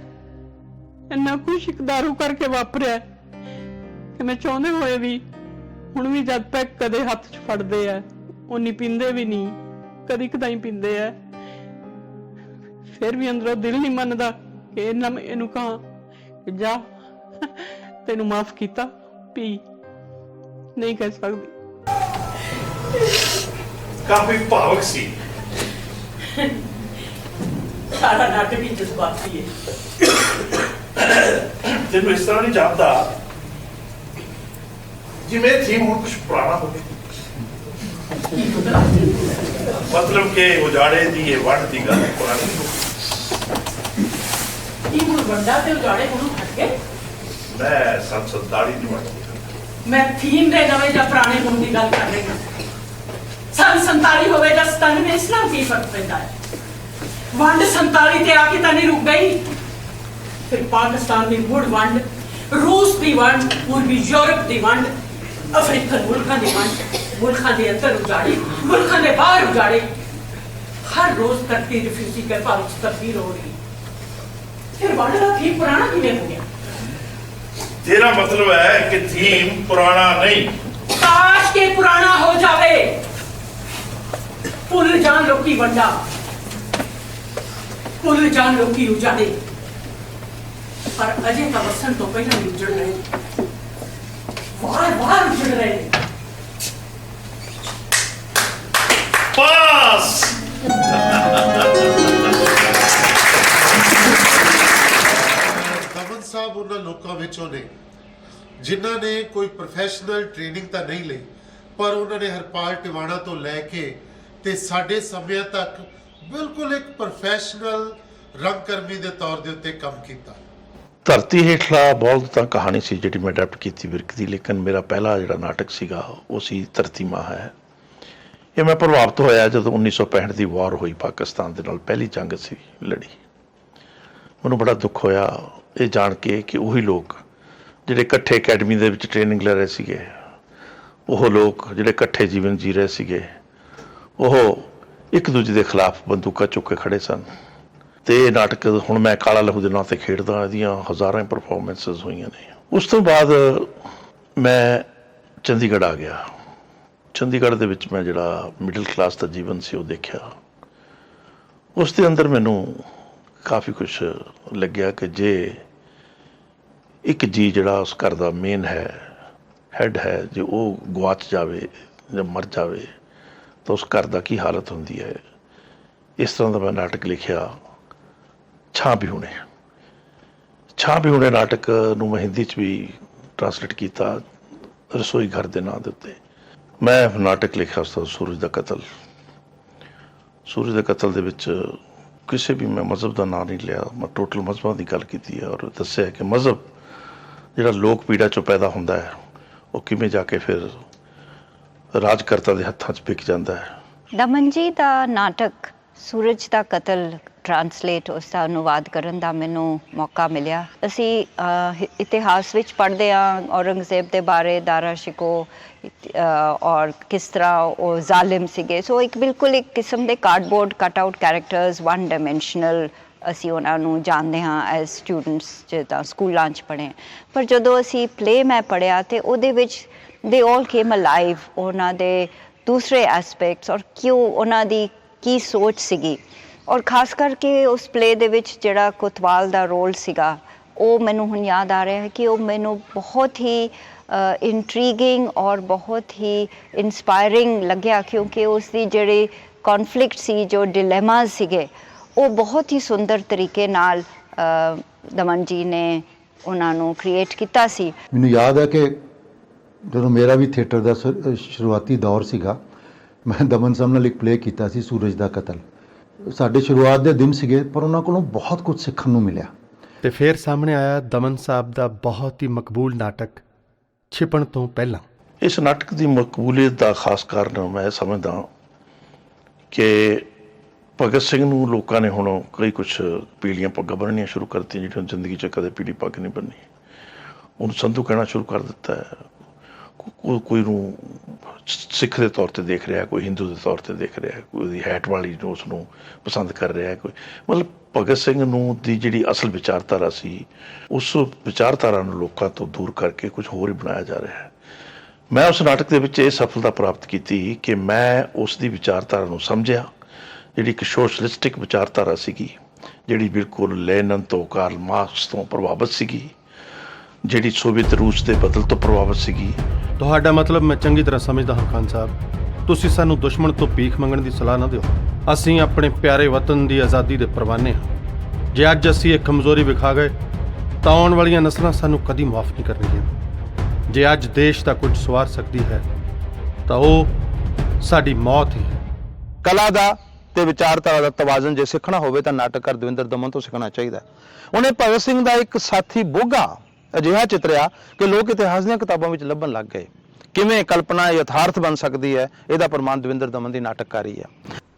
ਇੰਨਾ ਕੁਛ ਇੱਕ ਦਾਰੂ ਕਰਕੇ ਵਾਪਰਿਆ ਕਿ ਮੈਂ ਚਾਹੁੰਦੇ ਹੋਏ ਵੀ ਹੁਣ ਵੀ ਜਦ ਤੱਕ ਕਦੇ ਹੱਥ 'ਚ ਫੜਦੇ ਆ, ਉਹ ਨਹੀਂ ਪੀਂਦੇ ਵੀ ਨਹੀਂ, ਕਦੀ ਕਦਾਈ ਪੀਂਦੇ ਆ, ਫਿਰ ਵੀ ਅੰਦਰੋਂ ਦਿਲ ਨਹੀਂ ਮੰਨਦਾ ਕਿ ਇਹਨੂੰ ਕਹਾਂ ਕਿ ਜਾ ਤੈਨੂੰ ਮਾਫ ਕੀਤਾ, ਪੀ, ਨਹੀਂ ਕਹਿ ਸਕਦੀ। ਕਾਫੀ ਭਾਵਕ ਸੀ। ਸਾਰਾ ਨਾਟਕ ਹੀ ਜਜ਼ਬਾਤੀ ਹੈ। ਤੈਨੂੰ ਇਸ ਤਰ੍ਹਾਂ ਨਹੀਂ ਜਾਪਦਾ ਜਿਵੇਂ ਥੀਮ ਹੁਣ ਕੁਝ ਪੁਰਾਣਾ ਹੋਵੇ? ਮਤਲਬ ਕਿ ਉਜਾੜੇ ਦੀ ਇਹ ਵੰਡ ਦੀ ਗੱਲ ਪੁਰਾਣੀ ਹੋ ਗਈ। ਹੁਣ ਵੱਡਾ ਤੇ ਉਜਾੜੇ ਹੁਣ ਹਟ ਗਏ। ਮੈਂ 47 ਦੀ ਵੰਡ ਮੈਂ ਥੀਮ ਦੇ ਨਵੇਂ ਜਾਂ ਪੁਰਾਣੇ ਹੋਣ ਦੀ ਗੱਲ ਕਰ ਰਹੀ ਹਾਂ। 47 ਹੋਵੇ ਜਾਂ 97, ਇਸ ਨਾਲ ਕੀ ਫਰਕ ਪੈਂਦਾ ਹੈ? ਵੰਡ 47 ਤੇ ਆ ਕੇ ਤਾਂ ਨਹੀਂ ਰੁਕ ਗਈ। ਫਿਰ ਪਾਕਿਸਤਾਨ ਦੀ ਮੁੜ ਵੰਡ, ਰੂਸ ਦੀ ਵੰਡ, ਪੂਰਬੀ ਯੂਰਪ ਦੀ ਵੰਡ, ਅਫਰੀਕਨ ਮੁਲਕਾਂ ਦੀ ਵੰਡ, ਮੁਲਕਾਂ ਦੇ ਅੰਦਰ ਉਜਾੜੇ, ਮੁਲਕਾਂ ਦੇ ਬਾਹਰ ਉਜਾੜੇ, ਹਰ ਰੋਜ਼ ਧਰਤੀ ਰਿਫਿਊਜੀ ਕੇ ਭਾਰਤ ਵਿੱਚ ਤਬਦੀਲ ਹੋ ਰਹੀ। ਫਿਰ ਵੰਡ ਦਾ ਥੀਮ ਪੁਰਾਣਾ ਕਿਵੇਂ ਹੋ ਗਿਆ? ਤੇਰਾ ਮਤਲਬ ਹੈ ਕਿ ਥੀਮ ਪੁਰਾਣਾ ਨਹੀਂ? ਕਾਸ਼ ਕੇ ਪੁਰਾਣਾ ਹੋ ਜਾਵੇ। ਭੁੱਲ ਜਾਣ ਲੋਕੀ ਵੰਡਾ, ਭੁੱਲ ਜਾਣ ਲੋਕੀ ਉਜਾੜੇ, ਪਰ ਅਜੇ ਤਾਂ ਵਸਣ ਤੋਂ ਪਹਿਲਾਂ ਹੀ ਉਜੜ ਰਹੇ, ਵਾਰ-ਵਾਰ ਉਜੜ ਰਹੇ। ਪਾਸ। ਦਮਨ ਸਾਹਿਬ ਉਹਨਾਂ ਲੋਕਾਂ ਵਿੱਚੋਂ ਨੇ ਜਿਨ੍ਹਾਂ ਨੇ ਕੋਈ ਪ੍ਰੋਫੈਸ਼ਨਲ ਟ੍ਰੇਨਿੰਗ ਤਾਂ ਨਹੀਂ ਲਈ, ਪਰ ਉਹਨਾਂ ਨੇ ਹਰਪਾਲ ਟਿਵਾਣਾ ਤੋਂ ਲੈ ਕੇ ਤੇ ਸਾਡੇ ਸਮਿਆਂ ਤੱਕ ਬਿਲਕੁਲ ਇੱਕ ਪ੍ਰੋਫੈਸ਼ਨਲ ਰੰਗਕਰਮੀ ਦੇ ਤੌਰ ਦੇ ਉੱਤੇ ਕੰਮ ਕੀਤਾ। ਧਰਤੀ ਹੇਠਲਾ ਬੌਲਦ ਤਾਂ ਕਹਾਣੀ ਸੀ ਜਿਹੜੀ ਮੈਂ ਅਡੈਪਟ ਕੀਤੀ ਵਿਰਕ ਦੀ, ਲੇਕਿਨ ਮੇਰਾ ਪਹਿਲਾ ਜਿਹੜਾ ਨਾਟਕ ਸੀਗਾ ਉਹ ਸੀ ਧਰਤੀ ਮਾਂ ਹੈ। ਇਹ ਮੈਂ ਪ੍ਰਭਾਵਿਤ ਹੋਇਆ ਜਦੋਂ 1965 ਦੀ ਵਾਰ ਹੋਈ, ਪਾਕਿਸਤਾਨ ਦੇ ਨਾਲ ਪਹਿਲੀ ਜੰਗ ਸੀ ਲੜੀ, ਮੈਨੂੰ ਬੜਾ ਦੁੱਖ ਹੋਇਆ ਇਹ ਜਾਣ ਕੇ ਕਿ ਉਹੀ ਲੋਕ ਜਿਹੜੇ ਇਕੱਠੇ ਅਕੈਡਮੀ ਦੇ ਵਿੱਚ ਟ੍ਰੇਨਿੰਗ ਲੈ ਰਹੇ ਸੀਗੇ, ਉਹ ਲੋਕ ਜਿਹੜੇ ਇਕੱਠੇ ਜੀਵਨ ਜੀ ਰਹੇ ਸੀਗੇ, ਉਹ ਇੱਕ ਦੂਜੇ ਦੇ ਖਿਲਾਫ ਬੰਦੂਕਾਂ ਚੁੱਕ ਕੇ ਖੜੇ ਸਨ। ਤੇ ਇਹ ਨਾਟਕ ਹੁਣ ਮੈਂ ਕਾਲਾ ਲਹੂ ਦੇ ਨਾਂ ਤੇ ਖੇਡਦਾ, ਇਹਦੀਆਂ ਹਜ਼ਾਰਾਂ ਪਰਫਾਰਮੈਂਸਿਸ ਹੋਈਆਂ ਨੇ। ਉਸ ਤੋਂ ਬਾਅਦ ਮੈਂ ਚੰਡੀਗੜ੍ਹ ਆ ਗਿਆ। ਚੰਡੀਗੜ੍ਹ ਦੇ ਵਿੱਚ ਮੈਂ ਜਿਹੜਾ ਮਿਡਲ ਕਲਾਸ ਦਾ ਜੀਵਨ ਸੀ ਉਹ ਦੇਖਿਆ। ਉਸ ਦੇ ਅੰਦਰ ਮੈਨੂੰ ਕਾਫੀ ਕੁਛ ਲੱਗਿਆ ਕਿ ਜੇ ਇੱਕ ਜੀ ਜਿਹੜਾ ਉਸ ਘਰ ਦਾ ਮੇਨ ਹੈਡ ਹੈ, ਜੇ ਉਹ ਗੁਆਚ ਜਾਵੇ ਜਾਂ ਮਰ ਜਾਵੇ ਤਾਂ ਉਸ ਘਰ ਦਾ ਕੀ ਹਾਲਤ ਹੁੰਦੀ ਹੈ। ਇਸ ਤਰ੍ਹਾਂ ਦਾ ਮੈਂ ਨਾਟਕ ਲਿਖਿਆ, ਛਾਂ ਬਿਹੂਣੇ ਨਾਟਕ ਨੂੰ ਮੈਂ ਹਿੰਦੀ 'ਚ ਵੀ ਟਰਾਂਸਲੇਟ ਕੀਤਾ ਰਸੋਈ ਘਰ ਦੇ ਨਾਂ ਦੇ ਉੱਤੇ। ਮੈਂ ਨਾਟਕ ਲਿਖਿਆ ਉਸ ਦਾ ਸੂਰਜ ਦਾ ਕਤਲ। ਸੂਰਜ ਦੇ ਕਤਲ ਦੇ ਵਿੱਚ ਕਿਸੇ ਵੀ ਮੈਂ ਮਜ਼ਹਬ ਦਾ ਨਾਂ ਨਹੀਂ ਲਿਆ, ਮੈਂ ਟੋਟਲ ਮਜ਼ਹਬਾਂ ਦੀ ਗੱਲ ਕੀਤੀ ਹੈ ਔਰ ਦੱਸਿਆ ਕਿ ਮਜ਼ਹਬ ਜਿਹੜਾ ਲੋਕ ਪੀੜਾ 'ਚੋਂ ਪੈਦਾ ਹੁੰਦਾ ਹੈ ਉਹ ਕਿਵੇਂ ਜਾ ਕੇ ਫਿਰ ਰਾਜਕਰਤਾ ਦੇ ਹੱਥਾਂ 'ਚ ਵਿਕ ਜਾਂਦਾ ਹੈ। ਦਮਨ ਜੀ ਦਾ ਨਾਟਕ ਸੂਰਜ ਦਾ ਕਤਲ ਟਰਾਂਸਲੇਟ, ਉਸ ਦਾ ਅਨੁਵਾਦ ਕਰਨ ਦਾ ਮੈਨੂੰ ਮੌਕਾ ਮਿਲਿਆ। ਅਸੀਂ ਇਤਿਹਾਸ ਵਿੱਚ ਪੜ੍ਹਦੇ ਹਾਂ ਔਰੰਗਜ਼ੇਬ ਦੇ ਬਾਰੇ, ਦਾਰਾ ਸ਼ਿਕੋ ਔਰ ਕਿਸ ਤਰ੍ਹਾਂ ਉਹ ਜ਼ਾਲਿਮ ਸੀਗੇ। ਸੋ ਬਿਲਕੁਲ ਇੱਕ ਕਿਸਮ ਦੇ ਕਾਰਡਬੋਰਡ ਕਟ ਆਊਟ ਕੈਰੈਕਟਰਸ, ਵਨ ਡਾਇਮੈਂਸ਼ਨਲ ਅਸੀਂ ਉਹਨਾਂ ਨੂੰ ਜਾਣਦੇ ਹਾਂ ਐਜ਼ ਸਟੂਡੈਂਟਸ ਜਿੱਦਾਂ ਸਕੂਲਾਂ 'ਚ ਪੜ੍ਹੇ। ਪਰ ਜਦੋਂ ਅਸੀਂ ਪਲੇ ਮੈਂ ਪੜ੍ਹਿਆ ਅਤੇ ਉਹਦੇ ਵਿੱਚ ਦੇ ਆਲ ਕੇਮ ਅਲਾਈਵ, ਉਹਨਾਂ ਦੇ ਦੂਸਰੇ ਐਸਪੈਕਟਸ ਔਰ ਕਿਉਂ ਉਹਨਾਂ ਦੀ ਕੀ ਸੋਚ ਸੀਗੀ। ਔਰ ਖਾਸ ਕਰਕੇ ਉਸ ਪਲੇ ਦੇ ਵਿੱਚ ਜਿਹੜਾ ਕੋਤਵਾਲ ਦਾ ਰੋਲ ਸੀਗਾ ਉਹ ਮੈਨੂੰ ਹੁਣ ਯਾਦ ਆ ਰਿਹਾ ਹੈ ਕਿ ਉਹ ਮੈਨੂੰ ਬਹੁਤ ਹੀ ਇੰਟਰੀਗਿੰਗ ਔਰ ਬਹੁਤ ਹੀ ਇੰਸਪਾਇਰਿੰਗ ਲੱਗਿਆ, ਕਿਉਂਕਿ ਉਸ ਦੀ ਜਿਹੜੀ ਕੌਨਫਲਿਕਟ ਸੀ, ਜੋ ਡਿਲੇਮਾਜ਼ ਸੀਗੇ, ਉਹ ਬਹੁਤ ਹੀ ਸੁੰਦਰ ਤਰੀਕੇ ਨਾਲ ਦਮਨ ਜੀ ਨੇ ਉਹਨਾਂ ਨੂੰ ਕ੍ਰੀਏਟ ਕੀਤਾ ਸੀ। ਮੈਨੂੰ ਯਾਦ ਹੈ ਕਿ ਜਦੋਂ ਮੇਰਾ ਵੀ ਥੀਏਟਰ ਦਾ ਸ਼ੁਰੂਆਤੀ ਦੌਰ ਸੀਗਾ, ਮੈਂ ਦਮਨ ਸਾਹਿਬ ਨਾਲ ਇੱਕ ਪਲੇ ਕੀਤਾ ਸੀ ਸੂਰਜ ਦਾ ਕਤਲ। ਸਾਡੇ ਸ਼ੁਰੂਆਤ ਦੇ ਦਿਨ ਸੀਗੇ, ਪਰ ਉਹਨਾਂ ਕੋਲੋਂ ਬਹੁਤ ਕੁਝ ਸਿੱਖਣ ਨੂੰ ਮਿਲਿਆ। ਤੇ ਫਿਰ ਸਾਹਮਣੇ ਆਇਆ ਦਮਨ ਸਾਹਿਬ ਦਾ ਬਹੁਤ ਹੀ ਮਕਬੂਲ ਨਾਟਕ ਛਿਪਣ ਤੋਂ ਪਹਿਲਾਂ। ਇਸ ਨਾਟਕ ਦੀ ਮਕਬੂਲੀਅਤ ਦਾ ਖਾਸ ਕਾਰਨ ਮੈਂ ਸਮਝਦਾ ਕਿ ਭਗਤ ਸਿੰਘ ਨੂੰ ਲੋਕਾਂ ਨੇ ਹੁਣ ਕਈ ਕੁਛ ਪੀਲੀਆਂ ਪੱਗਾਂ ਬੰਨ੍ਹਣੀਆਂ ਸ਼ੁਰੂ ਕਰਤੀਆਂ, ਜਿਹੜੀਆਂ ਜ਼ਿੰਦਗੀ 'ਚ ਕਦੇ ਪੀਲੀ ਪੱਗ ਨਹੀਂ ਬੰਨੀ। ਉਹਨੂੰ ਸੰਧੂ ਕਹਿਣਾ ਸ਼ੁਰੂ ਕਰ ਦਿੱਤਾ ਹੈ। ਕੋਈ ਨੂੰ ਸਿੱਖ ਦੇ ਤੌਰ 'ਤੇ ਦੇਖ ਰਿਹਾ, ਕੋਈ ਹਿੰਦੂ ਦੇ ਤੌਰ 'ਤੇ ਦੇਖ ਰਿਹਾ, ਕੋਈ ਉਹਦੀ ਹੈਟ ਵਾਲੀ ਨੂੰ ਉਸ ਨੂੰ ਪਸੰਦ ਕਰ ਰਿਹਾ, ਕੋਈ ਮਤਲਬ ਭਗਤ ਸਿੰਘ ਨੂੰ ਦੀ ਜਿਹੜੀ ਅਸਲ ਵਿਚਾਰਧਾਰਾ ਸੀ, ਉਸ ਵਿਚਾਰਧਾਰਾ ਨੂੰ ਲੋਕਾਂ ਤੋਂ ਦੂਰ ਕਰਕੇ ਕੁਝ ਹੋਰ ਹੀ ਬਣਾਇਆ ਜਾ ਰਿਹਾ ਹੈ। ਮੈਂ ਉਸ ਨਾਟਕ ਦੇ ਵਿੱਚ ਇਹ ਸਫਲਤਾ ਪ੍ਰਾਪਤ ਕੀਤੀ ਕਿ ਮੈਂ ਉਸ ਦੀ ਵਿਚਾਰਧਾਰਾ ਨੂੰ ਸਮਝਿਆ, ਜਿਹੜੀ ਇੱਕ ਸੋਸ਼ਲਿਸਟਿਕ ਵਿਚਾਰਧਾਰਾ ਸੀਗੀ, ਜਿਹੜੀ ਬਿਲਕੁਲ ਲੈਨਨ ਤੋਂ, ਕਾਰਲ ਮਾਰਕਸ ਤੋਂ ਪ੍ਰਭਾਵਿਤ ਸੀਗੀ, ਜਿਹੜੀ ਸੋਵੀਅਤ ਰੂਸ ਦੇ ਬਦਲ ਤੋਂ ਪ੍ਰਭਾਵਿਤ ਸੀਗੀ। ਤੁਹਾਡਾ ਮਤਲਬ ਮੈਂ ਚੰਗੀ ਤਰ੍ਹਾਂ ਸਮਝਦਾ ਹਾਂ ਖਾਨ ਸਾਹਿਬ, ਤੁਸੀਂ ਸਾਨੂੰ ਦੁਸ਼ਮਣ ਤੋਂ ਭੀਖ ਮੰਗਣ ਦੀ ਸਲਾਹ ਨਾ ਦਿਓ। ਅਸੀਂ ਆਪਣੇ ਪਿਆਰੇ ਵਤਨ ਦੀ ਆਜ਼ਾਦੀ ਦੇ ਪਰਵਾਨੇ ਹਾਂ। ਜੇ ਅੱਜ ਅਸੀਂ ਇਹ ਕਮਜ਼ੋਰੀ ਵਿਖਾ ਗਏ ਤਾਂ ਆਉਣ ਵਾਲੀਆਂ ਨਸਲਾਂ ਸਾਨੂੰ ਕਦੀ ਮਾਫ ਨਹੀਂ ਕਰਨਗੀਆਂ। ਜੇ ਅੱਜ ਦੇਸ਼ ਦਾ ਕੁਝ ਸਵਾਰ ਸਕਦੀ ਹੈ ਤਾਂ ਉਹ ਸਾਡੀ ਮੌਤ ਹੀ ਹੈ। ਕਲਾ ਦਾ ਤੇ ਵਿਚਾਰਧਾਰਾ ਦਾ ਤਵਾਜ਼ਨ ਜੇ ਸਿੱਖਣਾ ਹੋਵੇ ਤਾਂ ਨਾਟਕਕਾਰ ਦਵਿੰਦਰ ਦਮਨ ਤੋਂ ਸਿੱਖਣਾ ਚਾਹੀਦਾ। ਉਹਨੇ ਭਗਤ ਸਿੰਘ ਦਾ ਇੱਕ ਸਾਥੀ ਬੋਗਾ ਅਜਿਹਾ ਚਿਤਰਿਆ ਕਿ ਲੋਕ ਇਤਿਹਾਸ ਦੀਆਂ ਕਿਤਾਬਾਂ ਵਿੱਚ ਲੱਭਣ ਲੱਗ ਗਏ। ਕਿਵੇਂ ਕਲਪਨਾ ਯਥਾਰਥ ਬਣ ਸਕਦੀ ਹੈ, ਇਹਦਾ ਪ੍ਰਮਾਣ ਦਵਿੰਦਰ ਦਮਨ ਦੀ ਨਾਟਕਕਾਰੀ ਹੈ।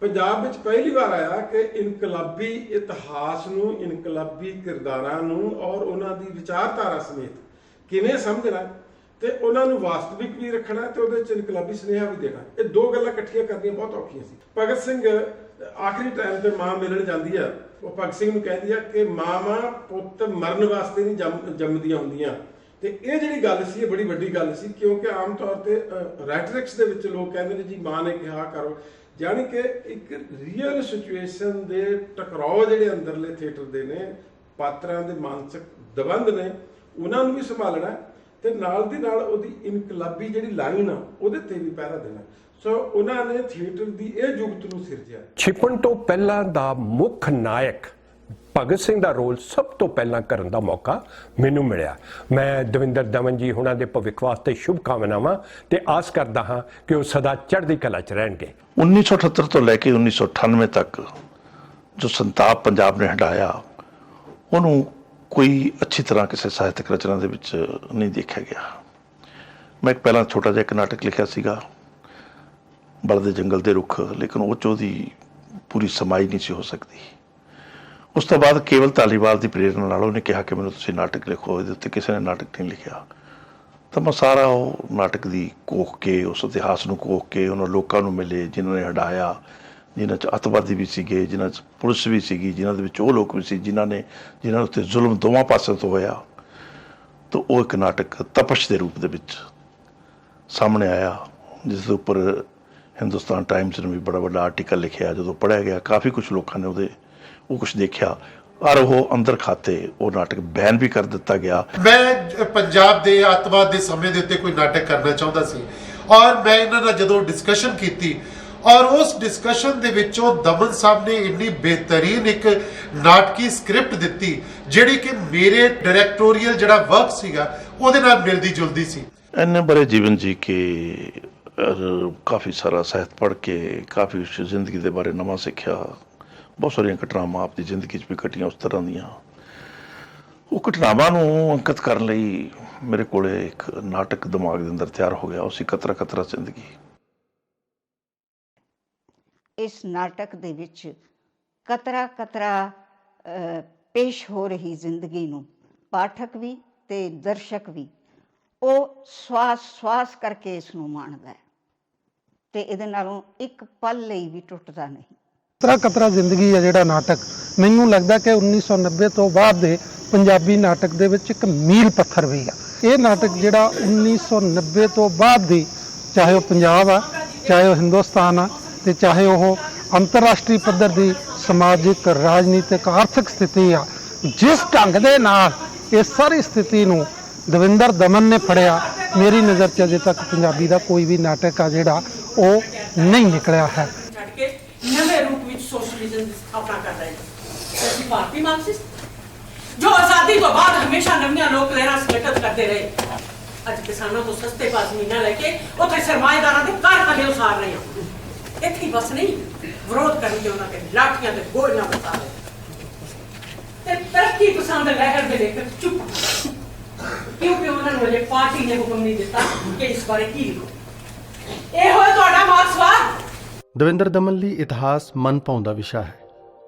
ਪੰਜਾਬ ਵਿੱਚ ਪਹਿਲੀ ਵਾਰ ਆਇਆ ਕਿ ਇਨਕਲਾਬੀ ਇਤਿਹਾਸ ਨੂੰ, ਇਨਕਲਾਬੀ ਕਿਰਦਾਰਾਂ ਨੂੰ ਔਰ ਉਹਨਾਂ ਦੀ ਵਿਚਾਰਧਾਰਾ ਸਮੇਤ ਕਿਵੇਂ ਸਮਝਣਾ ਤੇ ਉਹਨਾਂ ਨੂੰ ਵਾਸਤਵਿਕ ਵੀ ਰੱਖਣਾ ਤੇ ਉਹਦੇ ਚ ਇਨਕਲਾਬੀ ਸੁਨੇਹਾ ਵੀ ਦੇਣਾ। ਇਹ ਦੋ ਗੱਲਾਂ ਇਕੱਠੀਆਂ ਕਰਨੀਆਂ ਬਹੁਤ ਔਖੀਆਂ ਸੀ। ਭਗਤ ਸਿੰਘ ਆਖਰੀ ਟਾਈਮ ਤੇ ਮਾਂ ਮਿਲਣ ਜਾਂਦੀ ਆ, ਉਹ ਭਗਤ ਸਿੰਘ ਨੂੰ ਕਹਿੰਦੀ ਆ ਕਿ ਮਾਵਾਂ ਪੁੱਤ ਮਰਨ ਵਾਸਤੇ ਨਹੀਂ ਜੰਮਦੀਆਂ ਹੁੰਦੀਆਂ। ਤੇ ਇਹ ਜਿਹੜੀ ਗੱਲ ਸੀ, ਇਹ ਬੜੀ ਵੱਡੀ ਗੱਲ ਸੀ, ਕਿਉਂਕਿ ਆਮ ਤੌਰ ਤੇ ਰੈਟਰਿਕਸ ਦੇ ਵਿੱਚ ਲੋਕ ਕਹਿੰਦੇ ਨੇ ਜੀ ਮਾਂ ਨੇ ਕਿਹਾ ਕਰੋ, ਜਾਣੀ ਕਿ ਇੱਕ ਰੀਅਲ ਸਿਚੁਏਸ਼ਨ ਦੇ ਟਕਰਾਓ ਜਿਹੜੇ ਅੰਦਰਲੇ ਥੀਏਟਰ ਦੇ ਨੇ, ਪਾਤਰਾਂ ਦੇ ਮਾਨਸਿਕ ਦਬੰਧ ਨੇ, ਉਹਨਾਂ ਨੂੰ ਵੀ ਸੰਭਾਲਣਾ ਤੇ ਨਾਲ ਦੀ ਨਾਲ ਉਹਦੀ ਇਨਕਲਾਬੀ ਜਿਹੜੀ ਲਾਈਨ ਆ ਉਹਦੇ ਤੇ ਵੀ ਪਹਿਰਾ ਦੇਣਾ। ਸੋ ਉਹਨਾਂ ਨੇ ਥੀਏਟਰ ਦੀ ਇਹ ਜੁਗਤ ਨੂੰ ਸਿਰਜਿਆ। ਛਿਪਣ ਤੋਂ ਪਹਿਲਾਂ ਦਾ ਮੁੱਖ ਨਾਇਕ ਭਗਤ ਸਿੰਘ ਦਾ ਰੋਲ ਸਭ ਤੋਂ ਪਹਿਲਾਂ ਕਰਨ ਦਾ ਮੌਕਾ ਮੈਨੂੰ ਮਿਲਿਆ। ਮੈਂ ਦਵਿੰਦਰ ਦਮਨ ਜੀ ਹੁਣਾਂ ਦੇ ਭਵਿੱਖ ਵਾਸਤੇ ਸ਼ੁਭ ਕਾਮਨਾਵਾਂ ਤੇ ਆਸ ਕਰਦਾ ਹਾਂ ਕਿ ਉਹ ਸਦਾ ਚੜ੍ਹਦੀ ਕਲਾ 'ਚ ਰਹਿਣਗੇ। 1978 ਤੋਂ ਲੈ ਕੇ 1998 ਤੱਕ ਜੋ ਸੰਤਾਪ ਪੰਜਾਬ ਨੇ ਹੰਢਾਇਆ, ਉਹਨੂੰ ਕੋਈ ਅੱਛੀ ਤਰ੍ਹਾਂ ਕਿਸੇ ਸਾਹਿਤਕ ਰਚਨਾ ਦੇ ਵਿੱਚ ਨਹੀਂ ਦੇਖਿਆ ਗਿਆ। ਮੈਂ ਇੱਕ ਪਹਿਲਾਂ ਛੋਟਾ ਜਿਹਾ ਇੱਕ ਨਾਟਕ ਲਿਖਿਆ ਸੀਗਾ, ਬਲਦੇ ਜੰਗਲ ਦੇ ਰੁੱਖ, ਲੇਕਿਨ ਉਹ 'ਚ ਉਹਦੀ ਪੂਰੀ ਸਮਾਈ ਨਹੀਂ ਸੀ ਹੋ ਸਕਦੀ। ਉਸ ਤੋਂ ਬਾਅਦ ਕੇਵਲ ਧਾਲੀਵਾਲ ਦੀ ਪ੍ਰੇਰਨਾ ਨਾਲ ਉਹਨੇ ਕਿਹਾ ਕਿ ਮੈਨੂੰ ਤੁਸੀਂ ਨਾਟਕ ਲਿਖੋ। ਇਹਦੇ ਉੱਤੇ ਕਿਸੇ ਨੇ ਨਾਟਕ ਨਹੀਂ ਲਿਖਿਆ। ਤਾਂ ਮੈਂ ਸਾਰਾ ਉਹ ਨਾਟਕ ਦੀ ਕੋਖ ਕੇ, ਉਸ ਇਤਿਹਾਸ ਨੂੰ ਕੋਖ ਕੇ, ਉਹਨਾਂ ਲੋਕਾਂ ਨੂੰ ਮਿਲੇ ਜਿਨ੍ਹਾਂ ਨੇ ਹੰਢਾਇਆ, ਜਿਨ੍ਹਾਂ 'ਚ ਅੱਤਵਾਦੀ ਵੀ ਸੀਗੇ, ਜਿਨ੍ਹਾਂ 'ਚ ਪੁਲਿਸ ਵੀ ਸੀਗੀ, ਜਿਨ੍ਹਾਂ ਦੇ ਵਿੱਚ ਉਹ ਲੋਕ ਵੀ ਸੀ ਜਿਨ੍ਹਾਂ ਉੱਤੇ ਜ਼ੁਲਮ ਦੋਵਾਂ ਪਾਸਿਆਂ ਤੋਂ ਹੋਇਆ। ਤਾਂ ਉਹ ਇੱਕ ਨਾਟਕ ਤਪਸ਼ ਦੇ ਰੂਪ ਦੇ ਵਿੱਚ ਸਾਹਮਣੇ ਆਇਆ, ਜਿਸ ਦੇ ਉੱਪਰ ਹਿੰਦੁਸਤਾਨ ਟਾਈਮਸ ਨੇ ਵੀ ਬੜਾ ਵੱਡਾ ਆਰਟੀਕਲ ਲਿਖਿਆ। ਜਦੋਂ ਪੜ੍ਹਿਆ ਗਿਆ ਕਾਫੀ ਕੁਛ ਲੋਕਾਂ ਨੇ ਉਹ ਕੁਛ ਦੇਖਿਆ, ਔਰ ਉਹ ਅੰਦਰ ਖਾਤੇ ਉਹ ਨਾਟਕ ਬੈਨ ਵੀ ਕਰ ਦਿੱਤਾ ਗਿਆ। ਮੈਂ ਪੰਜਾਬ ਦੇ ਅੱਤਵਾਦ ਦੇ ਸਮੇਂ ਦੇ ਉੱਤੇ ਕੋਈ ਨਾਟਕ ਕਰਨਾ ਚਾਹੁੰਦਾ ਸੀ, ਔਰ ਮੈਂ ਇਹਨਾਂ ਨਾਲ ਜਦੋਂ ਡਿਸਕਸ਼ਨ ਕੀਤੀ, ਔਰ ਉਸ ਡਿਸਕਸ਼ਨ ਦੇ ਵਿੱਚੋਂ ਦਮਨ ਸਾਹਿਬ ਨੇ ਇੰਨੀ ਬਿਹਤਰੀਨ ਇੱਕ ਨਾਟਕੀ ਸਕ੍ਰਿਪਟ ਦਿੱਤੀ ਜਿਹੜੀ ਕਿ ਮੇਰੇ ਡਾਇਰੈਕਟੋਰੀਅਲ ਜਿਹੜਾ ਵਰਕ ਸੀਗਾ ਉਹਦੇ ਨਾਲ ਮਿਲਦੀ ਜੁਲਦੀ ਸੀ। ਇੰਨੇ ਬੜੇ ਜੀਵਨ ਜੀ ਕੇ, ਕਾਫੀ ਸਾਰਾ ਸਾਹਿਤ ਪੜ੍ਹ ਕੇ, ਕਾਫੀ ਜ਼ਿੰਦਗੀ ਦੇ ਬਾਰੇ ਨਵਾਂ ਸਿੱਖਿਆ। ਬਹੁਤ ਸਾਰੀਆਂ ਘਟਨਾਵਾਂ ਆਪਣੀ ਜ਼ਿੰਦਗੀ 'ਚ ਵੀ ਘਟੀਆਂ ਉਸ ਤਰ੍ਹਾਂ ਦੀਆਂ। ਉਹ ਘਟਨਾਵਾਂ ਨੂੰ ਅੰਕਿਤ ਕਰਨ ਲਈ ਮੇਰੇ ਕੋਲੇ ਇੱਕ ਨਾਟਕ ਦਿਮਾਗ ਦੇ ਅੰਦਰ ਤਿਆਰ ਹੋ ਗਿਆ। ਉਹ ਸੀ ਕਤਰਾ ਕਤਰਾ ਜ਼ਿੰਦਗੀ। ਇਸ ਨਾਟਕ ਦੇ ਵਿੱਚ ਕਤਰਾ ਕਤਰਾ ਪੇਸ਼ ਹੋ ਰਹੀ ਜ਼ਿੰਦਗੀ ਨੂੰ ਪਾਠਕ ਵੀ ਤੇ ਦਰਸ਼ਕ ਵੀ ਉਹ ਸਵਾਸ ਕਰਕੇ ਇਸ ਨੂੰ ਮਾਣਦਾ ਹੈ ਤੇ ਇਹਦੇ ਨਾਲੋਂ ਇੱਕ ਪਲ ਲਈ ਵੀ ਟੁੱਟਦਾ ਨਹੀਂ। ਕਤਰਾ ਕਤਰਾ ਜ਼ਿੰਦਗੀ ਹੈ ਜਿਹੜਾ ਨਾਟਕ, ਮੈਨੂੰ ਲੱਗਦਾ ਕਿ 1990 ਤੋਂ ਬਾਅਦ ਦੇ ਪੰਜਾਬੀ ਨਾਟਕ ਦੇ ਵਿੱਚ ਇੱਕ ਮੀਲ ਪੱਥਰ ਵੀ ਆ। ਇਹ ਨਾਟਕ ਜਿਹੜਾ 1990 ਤੋਂ ਬਾਅਦ ਦੀ, ਚਾਹੇ ਉਹ ਪੰਜਾਬ ਆ, ਚਾਹੇ ਉਹ ਹਿੰਦੁਸਤਾਨ ਆ, ਤੇ ਚਾਹੇ ਉਹ ਅੰਤਰਰਾਸ਼ਟਰੀ ਪੱਧਰ ਦੀ ਸਮਾਜਿਕ, ਰਾਜਨੀਤਿਕ, ਆਰਥਿਕ ਸਥਿਤੀ ਆ, ਜਿਸ ਢੰਗ ਦੇ ਨਾਲ ਇਹ ਸਾਰੀ ਸਥਿਤੀ ਨੂੰ ਦਵਿੰਦਰ ਦਮਨ ਨੇ ਫੜਿਆ, ਮੇਰੀ ਨਜ਼ਰ 'ਚ ਅਜੇ ਤੱਕ ਪੰਜਾਬੀ ਦਾ ਕੋਈ ਵੀ ਨਾਟਕ ਆ ਜਿਹੜਾ ਉਹ ਨਹੀਂ ਨਿਕਲਿਆ ਹੈ। ਨਵੇਂ ਰੂਪ ਵਿੱਚ ਸੋਸ਼ਲਿਜ਼ਮ ਦੀ ਸਥਾਪਨਾ ਕਰ ਰਹੇ ਨੇ। ਅਸੀਂ ਭਾਰਤੀ ਮਾਰਕਸਿਸਟ ਜੋ ਆਜ਼ਾਦੀ ਤੋਂ ਬਾਅਦ ਹਮੇਸ਼ਾ ਨਵੀਆਂ ਲੋਕ ਲਹਿਰਾਂ ਸੰਗਠਿਤ ਕਰਦੇ ਰਹੇ, ਅੱਜ ਕਿਸਾਨਾਂ ਤੋਂ ਸਸਤੇ ਪਾ ਜ਼ਮੀਨਾਂ ਲੈ ਕੇ ਉੱਥੇ ਸਰਮਾਏਦਾਰਾਂ ਦੇ ਕਾਰਖਾਨੇ ਉਸਾਰ ਰਹੇ ਹਾਂ। ਇੱਥੇ ਹੀ ਬਸ ਨਹੀਂ, ਵਿਰੋਧ ਕਰਨਗੇ ਉਹਨਾਂ ਦੇ ਲਾਠੀਆਂ ਤੇ ਗੋਲੀਆਂ ਬਰਸਾ ਰਹੇ ਤੇ ਤਰੱਕੀ ਪਸੰਦ ਲਹਿਰ ਦੇ ਲੇਖਕ ਚੁੱਪ, ਕਿਉਂਕਿ ਉਹਨਾਂ ਨੂੰ ਅਜੇ ਪਾਰਟੀ ਨੇ ਹੁਕਮ ਨਹੀਂ ਦਿੱਤਾ ਕਿ ਇਸ ਬਾਰੇ ਕੀ ਲਿਖੋ। ਇਹ ਹੋਇਆ ਤੁਹਾਡਾ ਮਾਰਕਸਵਾਦ। ਦਵਿੰਦਰ ਦਮਨ ਲਈ ਇਤਿਹਾਸ ਮਨ ਭਾਉਂਦਾ ਵਿਸ਼ਾ ਹੈ,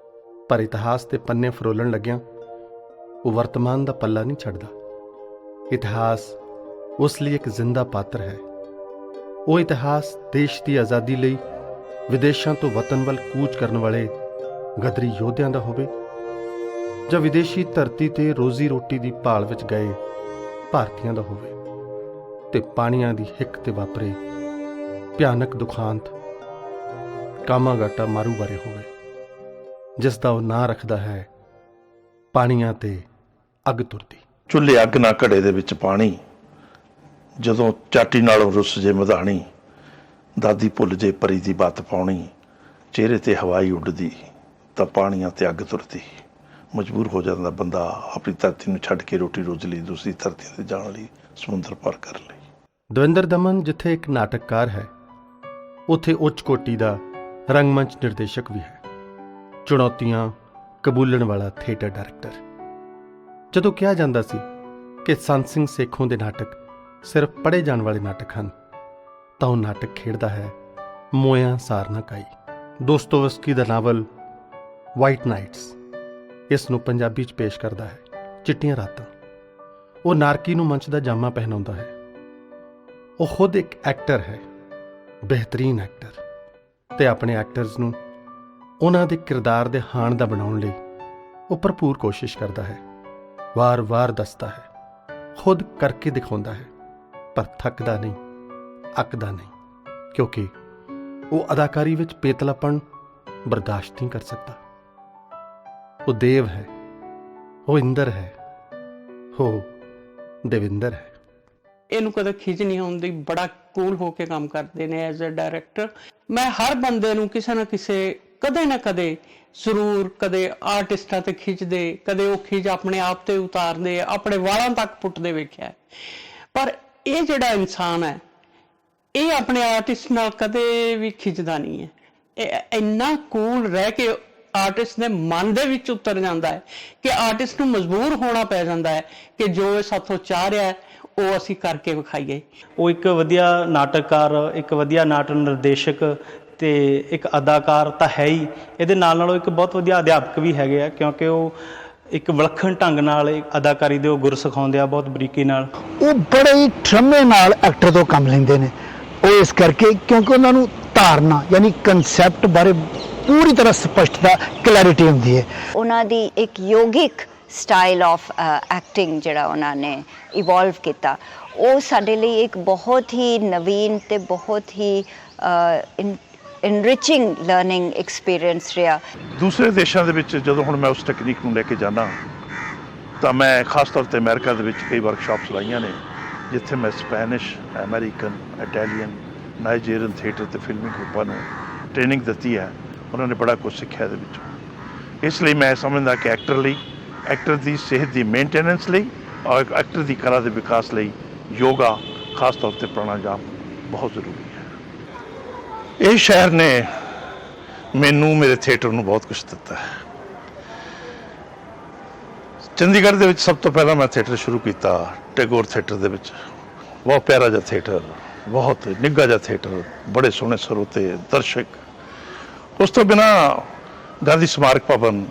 ਪਰ ਇਤਿਹਾਸ ਦੇ ਪੰਨੇ ਫਰੋਲਣ ਲੱਗਿਆਂ ਉਹ ਵਰਤਮਾਨ ਦਾ ਪੱਲਾ ਨਹੀਂ ਛੱਡਦਾ। ਇਤਿਹਾਸ ਉਸ ਲਈ ਇੱਕ ਜ਼ਿੰਦਾ ਪਾਤਰ ਹੈ। ਉਹ ਇਤਿਹਾਸ ਦੇਸ਼ ਦੀ ਆਜ਼ਾਦੀ ਲਈ ਵਿਦੇਸ਼ਾਂ ਤੋਂ ਵਤਨ ਵੱਲ ਕੂਚ ਕਰਨ ਵਾਲੇ ਗਦਰੀ ਯੋਧਿਆਂ ਦਾ ਹੋਵੇ, ਜਾਂ ਵਿਦੇਸ਼ੀ ਧਰਤੀ ਤੇ ਰੋਜ਼ੀ ਰੋਟੀ ਦੀ ਭਾਲ ਵਿੱਚ ਗਏ ਭਾਰਤੀਆਂ ਦਾ ਹੋਵੇ, ਤੇ ਪਾਣੀਆਂ ਦੀ ਹਿੱਕ ਤੇ ਵਾਪਰੇ ਭਿਆਨਕ ਦੁਖਾਂਤ ਕਾਮਾਗਾਟਾ ਮਾਰੂ ਬਾਰੇ ਹੋਵੇ, ਜਿਸ ਦਾ ਉਹ ਨਾਂ ਰੱਖਦਾ ਹੈ ਪਾਣੀਆਂ ਤੇ ਅੱਗ ਤੁਰਦੀ। ਚੁੱਲ੍ਹੇ ਅੱਗ ਨਾ ਘੜੇ ਦੇ ਵਿੱਚ ਪਾਣੀ, ਜਦੋਂ ਚਾਟੀ ਨਾਲੋਂ ਰੁੱਸ ਜੇ ਮਧਾਣੀ, ਦਾਦੀ ਭੁੱਲ ਜੇ ਪਰੀ ਦੀ ਬਾਤ ਪਾਉਣੀ, ਚਿਹਰੇ ਤੇ ਹਵਾਈ ਉੱਡਦੀ ਤਾਂ ਪਾਣੀਆਂ ਤੇ ਅੱਗ ਤੁਰਦੀ। ਮਜਬੂਰ ਹੋ ਜਾਂਦਾ ਬੰਦਾ ਆਪਣੀ ਧਰਤੀ ਨੂੰ ਛੱਡ ਕੇ ਰੋਟੀ ਰੋਜ਼ ਲਈ ਦੂਸਰੀ ਧਰਤੀ ਤੇ ਜਾਣ ਲਈ, ਸਮੁੰਦਰ ਪਾਰ ਕਰਨ ਲਈ। ਦਵਿੰਦਰ ਦਮਨ ਜਿੱਥੇ ਇੱਕ ਨਾਟਕਕਾਰ ਹੈ, ਉੱਥੇ ਉੱਚ ਕੋਟੀ ਦਾ ਰੰਗਮੰਚ ਨਿਰਦੇਸ਼ਕ ਵੀ ਹੈ, ਚੁਣੌਤੀਆਂ ਕਬੂਲਣ ਵਾਲਾ ਥੀਏਟਰ ਡਾਇਰੈਕਟਰ। ਜਦੋਂ ਕਿਹਾ ਜਾਂਦਾ ਸੀ ਕਿ ਸੰਤ ਸਿੰਘ ਸੇਖੋਂ ਦੇ ਨਾਟਕ ਸਿਰਫ ਪੜ੍ਹੇ ਜਾਣ ਵਾਲੇ ਨਾਟਕ ਹਨ, ਤਾਂ ਉਹ ਨਾਟਕ ਖੇਡਦਾ ਹੈ ਮੋਇਆਂ ਸਾਰਨਾ ਕਾਈ। ਦੋਸਤੋਵਸਕੀ ਦਾ ਨਾਵਲ ਵਾਈਟ ਨਾਈਟਸ ਇਸ ਨੂੰ ਪੰਜਾਬੀ 'ਚ ਪੇਸ਼ ਕਰਦਾ ਹੈ, ਚਿੱਟੀਆਂ ਰਾਤਾਂ। ਉਹ ਨਾਰਕੀ ਨੂੰ ਮੰਚ ਦਾ ਜਾਮਾ ਪਹਿਨਾਉਂਦਾ ਹੈ। ਉਹ ਖੁਦ ਇੱਕ ਐਕਟਰ ਹੈ, ਬਿਹਤਰੀਨ ਐਕਟਰ, ਤੇ ਆਪਣੇ ਐਕਟਰਸ ਨੂੰ ਉਹਨਾਂ ਦੇ ਕਿਰਦਾਰ ਦੇ ਹਾਣ ਦਾ ਬਣਾਉਣ ਲਈ ਉਹ ਭਰਪੂਰ ਕੋਸ਼ਿਸ਼ ਕਰਦਾ ਹੈ, ਵਾਰ-ਵਾਰ ਦੱਸਦਾ ਹੈ, ਖੁਦ ਕਰਕੇ ਦਿਖਾਉਂਦਾ ਹੈ, ਪਰ ਥੱਕਦਾ ਨਹੀਂ, ਅੱਕਦਾ ਨਹੀਂ, ਕਿਉਂਕਿ ਉਹ ਅਦਾਕਾਰੀ ਵਿੱਚ ਪੇਤਲਾਪਣ ਬਰਦਾਸ਼ਤ ਨਹੀਂ ਕਰ ਸਕਦਾ। ਉਹ ਦੇਵ ਹੈ, ਉਹ ਇੰਦਰ ਹੈ, ਉਹ ਦੇਵਿੰਦਰ ਹੈ। ਇਹਨੂੰ ਕਦੇ ਖਿੱਚ ਨਹੀਂ ਆਉਂਦੀ, ਬੜਾ ਕੂਲ ਹੋ ਕੇ ਕੰਮ ਕਰਦੇ ਨੇ ਐਜ਼ ਅ ਡਾਇਰੈਕਟਰ। ਮੈਂ ਹਰ ਬੰਦੇ ਨੂੰ ਕਿਸੇ ਨਾ ਕਿਸੇ ਕਦੇ ਨਾ ਕਦੇ ਜ਼ਰੂਰ, ਕਦੇ ਆਰਟਿਸਟਾਂ ਤੇ ਖਿੱਚਦੇ, ਕਦੇ ਉਹ ਖਿੱਚ ਆਪਣੇ ਆਪ ਤੇ ਉਤਾਰਦੇ, ਆਪਣੇ ਵਾਲਾਂ ਤੱਕ ਪੁੱਟਦੇ ਵੇਖਿਆ। ਪਰ ਇਹ ਜਿਹੜਾ ਇਨਸਾਨ ਹੈ, ਇਹ ਆਪਣੇ ਆਰਟਿਸਟ ਨਾਲ ਕਦੇ ਵੀ ਖਿੱਚਦਾ ਨਹੀਂ ਹੈ। ਇਹ ਇੰਨਾ ਕੂਲ ਰਹਿ ਕੇ ਆਰਟਿਸਟ ਦੇ ਮਨ ਦੇ ਵਿੱਚ ਉਤਰ ਜਾਂਦਾ ਹੈ ਕਿ ਆਰਟਿਸਟ ਨੂੰ ਮਜਬੂਰ ਹੋਣਾ ਪੈ ਜਾਂਦਾ ਹੈ ਕਿ ਜੋ ਇਹ ਸਾਥੋਂ ਚਾਹ ਰਿਹਾ ਹੈ ਉਹ ਅਸੀਂ ਕਰਕੇ ਵਿਖਾਈਏ। ਉਹ ਇੱਕ ਵਧੀਆ ਨਾਟਕਕਾਰ, ਇੱਕ ਵਧੀਆ ਨਾਟਕ ਨਿਰਦੇਸ਼ਕ ਤੇ ਇੱਕ ਅਦਾਕਾਰ ਤਾਂ ਹੈ ਹੀ, ਇਹਦੇ ਨਾਲ ਉਹ ਇੱਕ ਬਹੁਤ ਵਧੀਆ ਅਧਿਆਪਕ ਵੀ ਹੈਗੇ ਆ, ਕਿਉਂਕਿ ਉਹ ਇੱਕ ਵਿਲੱਖਣ ਢੰਗ ਨਾਲ ਅਦਾਕਾਰੀ ਦੇ ਉਹ ਗੁਰ ਸਿਖਾਉਂਦੇ ਆ ਬਹੁਤ ਬਰੀਕੀ ਨਾਲ। ਉਹ ਬੜੇ ਹੀ ਠਰਮੇ ਨਾਲ ਐਕਟਰ ਤੋਂ ਕੰਮ ਲੈਂਦੇ ਨੇ, ਉਹ ਇਸ ਕਰਕੇ ਕਿਉਂਕਿ ਉਹਨਾਂ ਨੂੰ ਧਾਰਨਾ ਯਾਨੀ ਕਨਸੈਪਟ ਬਾਰੇ ਪੂਰੀ ਤਰ੍ਹਾਂ ਸਪਸ਼ਟਤਾ ਕਲੈਰਿਟੀ ਹੁੰਦੀ ਹੈ। ਉਹਨਾਂ ਦੀ ਇੱਕ ਯੋਗਿਕ ਸਟਾਈਲ ਆਫ ਐਕਟਿੰਗ ਜਿਹੜਾ ਉਹਨਾਂ ਨੇ ਇਵੋਲਵ ਕੀਤਾ, ਉਹ ਸਾਡੇ ਲਈ ਇੱਕ ਬਹੁਤ ਹੀ ਨਵੀਨ ਤੇ ਬਹੁਤ ਹੀ ਇਨਰਿਚਿੰਗ ਲਰਨਿੰਗ ਐਕਸਪੀਰੀਅੰਸ ਰਿਹਾ। ਦੂਸਰੇ ਦੇਸ਼ਾਂ ਦੇ ਵਿੱਚ ਜਦੋਂ ਹੁਣ ਮੈਂ ਉਸ ਟੈਕਨੀਕ ਨੂੰ ਲੈ ਕੇ ਜਾਂਦਾ ਤਾਂ ਮੈਂ ਖਾਸ ਤੌਰ ਤੇ ਅਮਰੀਕਾ ਦੇ ਵਿੱਚ ਕਈ ਵਰਕਸ਼ਾਪਸ ਲਾਈਆਂ ਨੇ, ਜਿੱਥੇ ਮੈਂ Spanish, American, Italian, Nigerian theatre ਤੇ ਫਿਲਮੀ ਗਰੁੱਪਾਂ ਨੂੰ ਟ੍ਰੇਨਿੰਗ ਦਿੱਤੀ ਹੈ। ਉਹਨਾਂ ਨੇ ਬੜਾ ਕੁਝ ਸਿੱਖਿਆ ਇਹਦੇ ਵਿੱਚੋਂ। ਇਸ ਲਈ ਮੈਂ ਸਮਝਦਾ ਕਿ ਐਕਟਰ ਲਈ, ਐਕਟਰ ਦੀ ਸਿਹਤ ਦੀ ਮੇਨਟੇਨੈਂਸ ਲਈ ਔਰ ਐਕਟਰ ਦੀ ਕਲਾ ਦੇ ਵਿਕਾਸ ਲਈ ਯੋਗਾ, ਖਾਸ ਤੌਰ ਤੇ ਪ੍ਰਾਣਾਯਾਮ ਬਹੁਤ ਜ਼ਰੂਰੀ ਹੈ। ਇਹ ਸ਼ਹਿਰ ਨੇ ਮੈਨੂੰ, ਮੇਰੇ ਥੀਏਟਰ ਨੂੰ ਬਹੁਤ ਕੁਝ ਦਿੱਤਾ ਹੈ। ਚੰਡੀਗੜ੍ਹ ਦੇ ਵਿੱਚ ਸਭ ਤੋਂ ਪਹਿਲਾਂ ਮੈਂ ਥੀਏਟਰ ਸ਼ੁਰੂ ਕੀਤਾ ਟੈਗੋਰ ਥੀਏਟਰ ਦੇ ਵਿੱਚ। ਬਹੁਤ ਪਿਆਰਾ ਜਿਹਾ ਥੀਏਟਰ, ਬਹੁਤ ਨਿੱਘਾ ਜਿਹਾ ਥੀਏਟਰ, ਬੜੇ ਸੋਹਣੇ ਸਰੋਤੇ, ਦਰਸ਼ਕ। ਉਸ ਤੋਂ ਬਿਨਾਂ ਗਾਂਧੀ ਸਮਾਰਕ ਭਵਨ,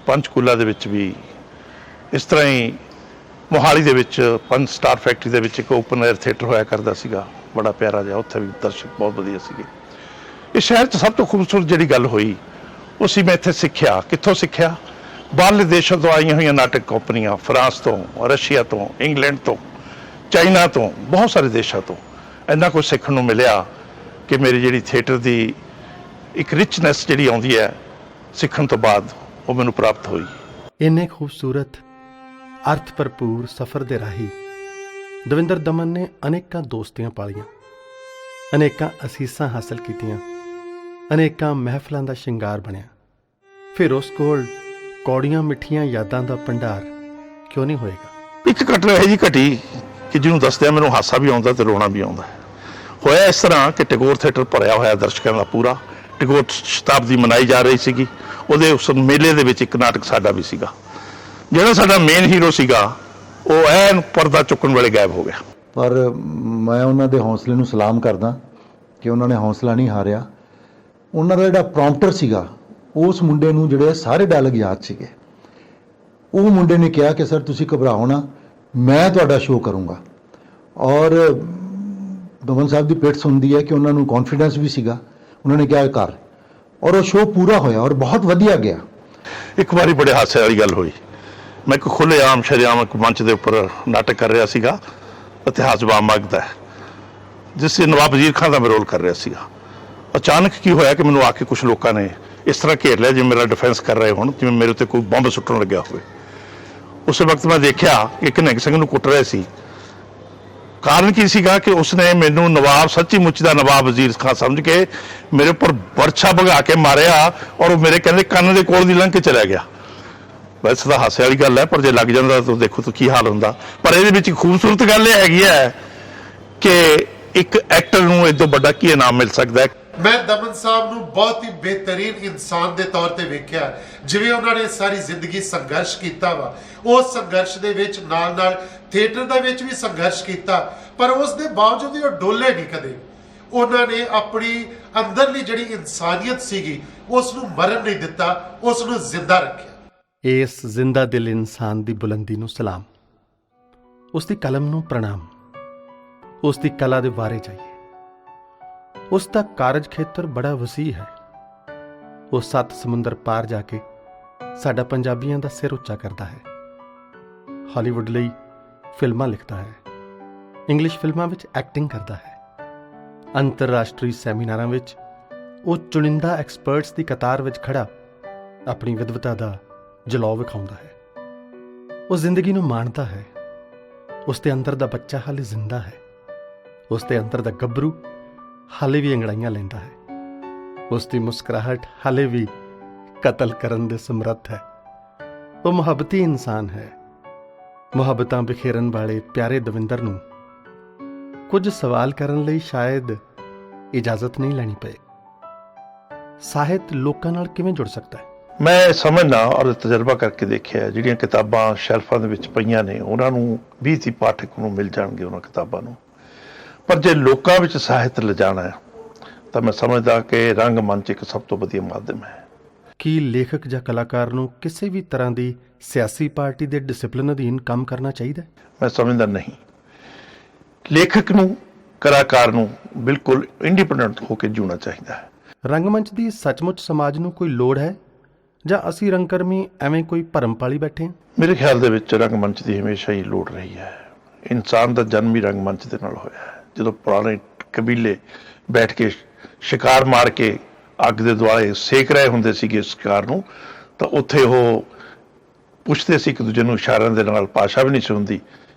ਪੰਚਕੂਲਾ ਦੇ ਵਿੱਚ ਵੀ, ਇਸ ਤਰ੍ਹਾਂ ਹੀ ਮੋਹਾਲੀ ਦੇ ਵਿੱਚ 5 ਸਟਾਰ ਫੈਕਟਰੀ ਦੇ ਵਿੱਚ ਇੱਕ ਓਪਨ 에ਅਰ ਥੀਏਟਰ ਹੋਇਆ ਕਰਦਾ ਸੀਗਾ, ਬੜਾ ਪਿਆਰਾ ਜਿਹਾ, ਉੱਥੇ ਵੀ ਦਰਸ਼ਕ ਬਹੁਤ ਵਧੀਆ ਸੀਗੇ। ਇਸ ਸ਼ਹਿਰ 'ਚ ਸਭ ਤੋਂ ਖੂਬਸੂਰਤ ਜਿਹੜੀ ਗੱਲ ਹੋਈ ਉਹ ਸੀ ਮੈਂ ਇੱਥੇ ਸਿੱਖਿਆ। ਕਿੱਥੋਂ ਸਿੱਖਿਆ? ਬਾਹਰਲੇ ਦੇਸ਼ਾਂ ਤੋਂ ਆਈਆਂ ਹੋਈਆਂ ਨਾਟਕ ਕੰਪਨੀਆਂ, ਫਰਾਂਸ ਤੋਂ, ਰਸ਼ੀਆ ਤੋਂ, ਇੰਗਲੈਂਡ ਤੋਂ, ਚਾਈਨਾ ਤੋਂ, ਬਹੁਤ ਸਾਰੇ ਦੇਸ਼ਾਂ ਤੋਂ ਇੰਨਾ ਕੁਝ ਸਿੱਖਣ ਨੂੰ ਮਿਲਿਆ ਕਿ ਮੇਰੀ ਜਿਹੜੀ ਥੀਏਟਰ ਦੀ ਇੱਕ ਰਿਚਨੈਸ ਜਿਹੜੀ ਆਉਂਦੀ ਹੈ ਸਿੱਖਣ ਤੋਂ ਬਾਅਦ, ਉਹ ਮੈਨੂੰ ਪ੍ਰਾਪਤ ਹੋਈ। ਇੰਨੇ ਖੂਬਸੂਰਤ ਅਰਥ ਭਰਪੂਰ ਸਫ਼ਰ ਦੇ ਰਾਹੀਂ ਦਵਿੰਦਰ ਦਮਨ ਨੇ ਅਨੇਕਾਂ ਦੋਸਤੀਆਂ ਪਾਲੀਆਂ, ਅਨੇਕਾਂ ਅਸੀਸਾਂ ਹਾਸਲ ਕੀਤੀਆਂ, ਅਨੇਕਾਂ ਮਹਿਫਲਾਂ ਦਾ ਸ਼ਿੰਗਾਰ ਬਣਿਆ। ਫਿਰ ਉਸ ਕੋਲ ਕੌੜੀਆਂ ਮਿੱਠੀਆਂ ਯਾਦਾਂ ਦਾ ਭੰਡਾਰ ਕਿਉਂ ਨਹੀਂ ਹੋਏਗਾ। ਇੱਕ ਘਟਨਾ ਇਹ ਜੀ ਘਟੀ ਕਿ ਜਿਹਨੂੰ ਦੱਸਦਿਆਂ ਮੈਨੂੰ ਹਾਸਾ ਵੀ ਆਉਂਦਾ ਤੇ ਰੋਣਾ ਵੀ ਆਉਂਦਾ। ਹੋਇਆ ਇਸ ਤਰ੍ਹਾਂ ਕਿ ਟੈਗੋਰ ਥੀਏਟਰ ਭਰਿਆ ਹੋਇਆ ਦਰਸ਼ਕਾਂ ਦਾ ਪੂਰਾ। ਟੈਗੋਰ ਸ਼ਤਾਬਦੀ ਮਨਾਈ ਜਾ ਰਹੀ ਸੀਗੀ, ਉਹਦੇ ਉਸ ਮੇਲੇ ਦੇ ਵਿੱਚ ਇੱਕ ਨਾਟਕ ਸਾਡਾ ਵੀ ਸੀਗਾ। ਜਿਹੜਾ ਸਾਡਾ ਮੇਨ ਹੀਰੋ ਸੀਗਾ ਉਹ ਐਨ ਪਰਦਾ ਚੁੱਕਣ ਵੇਲੇ ਗਾਇਬ ਹੋ ਗਿਆ। ਪਰ ਮੈਂ ਉਹਨਾਂ ਦੇ ਹੌਸਲੇ ਨੂੰ ਸਲਾਮ ਕਰਦਾ ਕਿ ਉਹਨਾਂ ਨੇ ਹੌਸਲਾ ਨਹੀਂ ਹਾਰਿਆ। ਉਹਨਾਂ ਦਾ ਜਿਹੜਾ ਪ੍ਰੌਂਪਟਰ ਸੀਗਾ, ਉਸ ਮੁੰਡੇ ਨੂੰ ਜਿਹੜੇ ਸਾਰੇ ਡਾਇਲੌਗ ਯਾਦ ਸੀਗੇ। ਉਹ ਮੁੰਡੇ ਨੇ ਕਿਹਾ ਕਿ ਸਰ ਤੁਸੀਂ ਘਬਰਾਓ ਨਾ, ਮੈਂ ਤੁਹਾਡਾ ਸ਼ੋਅ ਕਰੂੰਗਾ। ਔਰ ਦਮਨ ਸਾਹਿਬ ਦੀ ਪਿੱਠ ਸੁਣਦੀ ਹੈ ਕਿ ਉਹਨਾਂ ਨੂੰ ਕੌਨਫੀਡੈਂਸ ਵੀ ਸੀਗਾ। ਉਹਨਾਂ ਨੇ ਕਿਹਾ ਕਰ, ਔਰ ਉਹ ਸ਼ੋਅ ਪੂਰਾ ਹੋਇਆ ਔਰ ਬਹੁਤ ਵਧੀਆ ਗਿਆ। ਇੱਕ ਵਾਰੀ ਬੜੇ ਹਾਸੇ ਵਾਲੀ ਗੱਲ ਹੋਈ। ਮੈਂ ਇੱਕ ਖੁੱਲ੍ਹੇ ਆਮ ਸ਼ਰੇਆਮ ਇੱਕ ਮੰਚ ਦੇ ਉੱਪਰ ਨਾਟਕ ਕਰ ਰਿਹਾ ਸੀਗਾ, ਇਤਿਹਾਸ ਬਾਮਗ ਦਾ, ਜਿਸ 'ਚ ਨਵਾਬ ਵਜ਼ੀਰ ਖਾਨ ਦਾ ਮੈਂ ਰੋਲ ਕਰ ਰਿਹਾ ਸੀਗਾ। ਅਚਾਨਕ ਕੀ ਹੋਇਆ ਕਿ ਮੈਨੂੰ ਆ ਕੇ ਕੁਝ ਲੋਕਾਂ ਨੇ ਇਸ ਤਰ੍ਹਾਂ ਘੇਰ ਲਿਆ ਜਿਵੇਂ ਮੇਰਾ ਡਿਫੈਂਸ ਕਰ ਰਹੇ ਹੋਣ, ਜਿਵੇਂ ਮੇਰੇ ਉੱਤੇ ਕੋਈ ਬੰਬ ਸੁੱਟਣ ਲੱਗਿਆ ਹੋਵੇ। ਉਸ ਵਕਤ ਮੈਂ ਦੇਖਿਆ ਕਿ ਇੱਕ ਨਿਹੰਗ ਸਿੰਘ ਨੂੰ ਕੁੱਟ ਰਹੇ ਸੀ। ਕਾਰਨ ਕੀ ਸੀਗਾ ਕਿ ਉਸਨੇ ਮੈਨੂੰ ਨਵਾਬ, ਸੱਚੀ ਮੁੱਚ ਦਾ ਨਵਾਬ ਵਜ਼ੀਰ ਖਾਨ ਸਮਝ ਕੇ ਮੇਰੇ ਉੱਪਰ ਬਰਛਾ ਭਗਾ ਕੇ ਮਾਰਿਆ ਔਰ ਉਹ ਮੇਰੇ ਕਹਿੰਦੇ ਕੰਨ ਦੇ ਕੋਲ ਦੀ ਲੰਘ ਕੇ ਚਲਾ ਗਿਆ। ਵੈਸੇ ਤਾਂ ਹਾਸੇ ਵਾਲੀ ਗੱਲ ਹੈ, ਪਰ ਜੇ ਲੱਗ ਜਾਂਦਾ ਤਾਂ ਦੇਖੋ ਤਾਂ ਕੀ ਹਾਲ ਹੁੰਦਾ। ਪਰ ਇਹਦੇ ਵਿੱਚ ਖੂਬਸੂਰਤ ਗੱਲ ਇਹ ਹੈਗੀ ਹੈ ਕਿ ਇੱਕ ਐਕਟਰ ਨੂੰ ਇਦੋਂ ਵੱਡਾ ਕੀ ਇਨਾਮ ਮਿਲ ਸਕਦਾ ਹੈ। ਮੈਂ ਦਮਨ ਸਾਹਿਬ ਨੂੰ ਬਹੁਤ ਹੀ ਬਿਹਤਰੀਨ ਇਨਸਾਨ ਦੇ ਤੌਰ ਤੇ ਵੇਖਿਆ। ਜਿਵੇਂ ਉਹਨਾਂ ਨੇ ਸਾਰੀ ਜ਼ਿੰਦਗੀ ਸੰਘਰਸ਼ ਕੀਤਾ ਵਾ, ਉਸ ਸੰਘਰਸ਼ ਦੇ ਵਿੱਚ ਨਾਲ ਥੀਏਟਰ ਦੇ ਵਿੱਚ ਵੀ ਸੰਘਰਸ਼ ਕੀਤਾ, ਪਰ ਉਸ ਦੇ ਬਾਵਜੂਦ ਉਹ ਡੋਲੇ ਨਹੀਂ ਕਦੇ। ਉਹਨਾਂ ਨੇ ਆਪਣੀ ਅੰਦਰਲੀ ਜਿਹੜੀ ਇਨਸਾਨੀਅਤ ਸੀਗੀ ਉਸ ਨੂੰ ਮਰਨ ਨਹੀਂ ਦਿੱਤਾ, ਉਸ ਨੂੰ ਜ਼ਿੰਦਾ ਰੱਖਿਆ। ਇਸ ਜ਼ਿੰਦਾ ਦਿਲ ਇਨਸਾਨ ਦੀ ਬੁਲੰਦੀ ਨੂੰ ਸਲਾਮ, ਉਸ ਦੀ ਕਲਮ ਨੂੰ ਪ੍ਰਣਾਮ, ਉਸ ਦੀ ਕਲਾ ਦੇ ਬਾਰੇ ਜਾਈਏ। ਉਸ ਦਾ ਕਾਰਜ ਖੇਤਰ ਬੜਾ ਵਸੀਹ ਹੈ। ਉਹ 7 ਸਮੁੰਦਰ ਪਾਰ ਜਾ ਕੇ ਸਾਡਾ ਪੰਜਾਬੀਆਂ ਦਾ ਸਿਰ ਉੱਚਾ ਕਰਦਾ ਹੈ। ਹਾਲੀਵੁੱਡ ਲਈ ਫਿਲਮਾਂ ਲਿਖਦਾ ਹੈ, ਇੰਗਲਿਸ਼ ਫਿਲਮਾਂ ਵਿੱਚ ਐਕਟਿੰਗ ਕਰਦਾ ਹੈ, ਅੰਤਰਰਾਸ਼ਟਰੀ ਸੈਮੀਨਾਰਾਂ ਵਿੱਚ ਉਹ ਚੁਣਿੰਦਾ ਐਕਸਪਰਟਸ ਦੀ ਕਤਾਰ ਵਿੱਚ ਖੜਾ ਆਪਣੀ ਵਿਦਵਤਾ ਦਾ ਜਲੌ ਵਿਖਾਉਂਦਾ ਹੈ। ਉਹ ਜ਼ਿੰਦਗੀ ਨੂੰ ਮਾਣਦਾ ਹੈ। ਉਸ ਦੇ ਅੰਦਰ ਦਾ ਬੱਚਾ ਹਾਲੇ ਜ਼ਿੰਦਾ ਹੈ। ਉਸ ਦੇ ਅੰਦਰ ਦਾ ਗੱਭਰੂ ਹਾਲੇ ਵੀ ਅੰਗੜਾਈਆਂ ਲੈਂਦਾ ਹੈ। ਉਸ ਦੀ ਮੁਸਕਰਾਹਟ ਹਾਲੇ ਵੀ ਕਤਲ ਕਰਨ ਦੇ ਸਮਰੱਥ ਹੈ। ਉਹ ਮੁਹੱਬਤੀ ਇਨਸਾਨ ਹੈ। ਮੁਹੱਬਤਾਂ ਬਿਖੇਰਨ ਵਾਲੇ ਪਿਆਰੇ ਦਵਿੰਦਰ ਨੂੰ ਕੁਝ ਸਵਾਲ ਕਰਨ ਲਈ ਸ਼ਾਇਦ ਇਜਾਜ਼ਤ ਨਹੀਂ ਲੈਣੀ ਪਏ। ਸਾਹਿਤ ਲੋਕਾਂ ਨਾਲ ਕਿਵੇਂ ਜੁੜ ਸਕਦਾ ਹੈ? ਮੈਂ ਸਮਝਣਾ ਔਰ ਤਜਰਬਾ ਕਰਕੇ ਦੇਖਿਆ, ਜਿਹੜੀਆਂ ਕਿਤਾਬਾਂ ਸ਼ੈਲਫਾਂ ਦੇ ਵਿੱਚ ਪਈਆਂ ਨੇ ਉਹਨਾਂ ਨੂੰ 20 ਪਾਠਕ ਨੂੰ ਮਿਲ ਜਾਣਗੇ ਉਹਨਾਂ ਕਿਤਾਬਾਂ ਨੂੰ, ਪਰ ਜੇ ਲੋਕਾਂ ਵਿੱਚ ਸਾਹਿਤ ਲਿਜਾਣਾ ਹੈ, ਤਾਂ ਮੈਂ ਸਮਝਦਾ ਕਿ ਰੰਗਮੰਚ ਇੱਕ ਸਭ ਤੋਂ ਵਧੀਆ ਮਾਧਿਅਮ ਹੈ। ਕੀ ਲੇਖਕ ਜਾਂ ਕਲਾਕਾਰ ਨੂੰ ਕਿਸੇ ਵੀ ਤਰ੍ਹਾਂ ਦੀ ਸਿਆਸੀ ਪਾਰਟੀ ਦੇ ਡਿਸਪਲਿਨ ਅਧੀਨ ਕੰਮ ਕਰਨਾ ਚਾਹੀਦਾ ਹੈ? ਮੈਂ ਸਮਝਦਾ ਨਹੀਂ। ਲੇਖਕ ਨੂੰ, ਕਲਾਕਾਰ ਨੂੰ ਬਿਲਕੁਲ ਇੰਡੀਪੈਂਡੈਂਟ ਹੋ ਕੇ ਜਿਉਣਾ ਚਾਹੀਦਾ ਹੈ। ਰੰਗਮੰਚ ਦੀ ਸੱਚਮੁੱਚ ਸਮਾਜ ਨੂੰ ਕੋਈ ਲੋੜ ਹੈ ਜਾਂ ਅਸੀਂ ਰੰਗਕਰਮੀ ਐਵੇਂ ਕੋਈ ਭਰਮ ਪਾਲੀ ਬੈਠੇ ਹਾਂ? ਮੇਰੇ ਖਿਆਲ ਦੇ ਵਿੱਚ ਰੰਗਮੰਚ ਦੀ ਹਮੇਸ਼ਾ ਹੀ ਲੋੜ ਰਹੀ ਹੈ। ਇਨਸਾਨ ਦਾ ਜਨਮ ਹੀ ਰੰਗਮੰਚ ਦੇ ਨਾਲ ਹੋਇਆ ਹੈ। ਜਦੋਂ ਪੁਰਾਣੇ ਕਬੀਲੇ ਬੈਠ ਕੇ ਸ਼ਿਕਾਰ ਮਾਰ ਕੇ ਅੱਗ ਦੇ ਦੁਆਲੇ ਸੇਕ ਰਹੇ ਹੁੰਦੇ ਸੀਗੇ ਸ਼ਿਕਾਰ ਨੂੰ, ਤਾਂ ਉੱਥੇ ਉਹ ਪੁੱਛਦੇ ਸੀ ਇੱਕ ਦੂਜੇ ਨੂੰ ਇਸ਼ਾਰਿਆਂ ਦੇ ਨਾਲ, ਭਾਸ਼ਾ ਵੀ ਨਹੀਂ ਸੀ ਹੁੰਦੀ,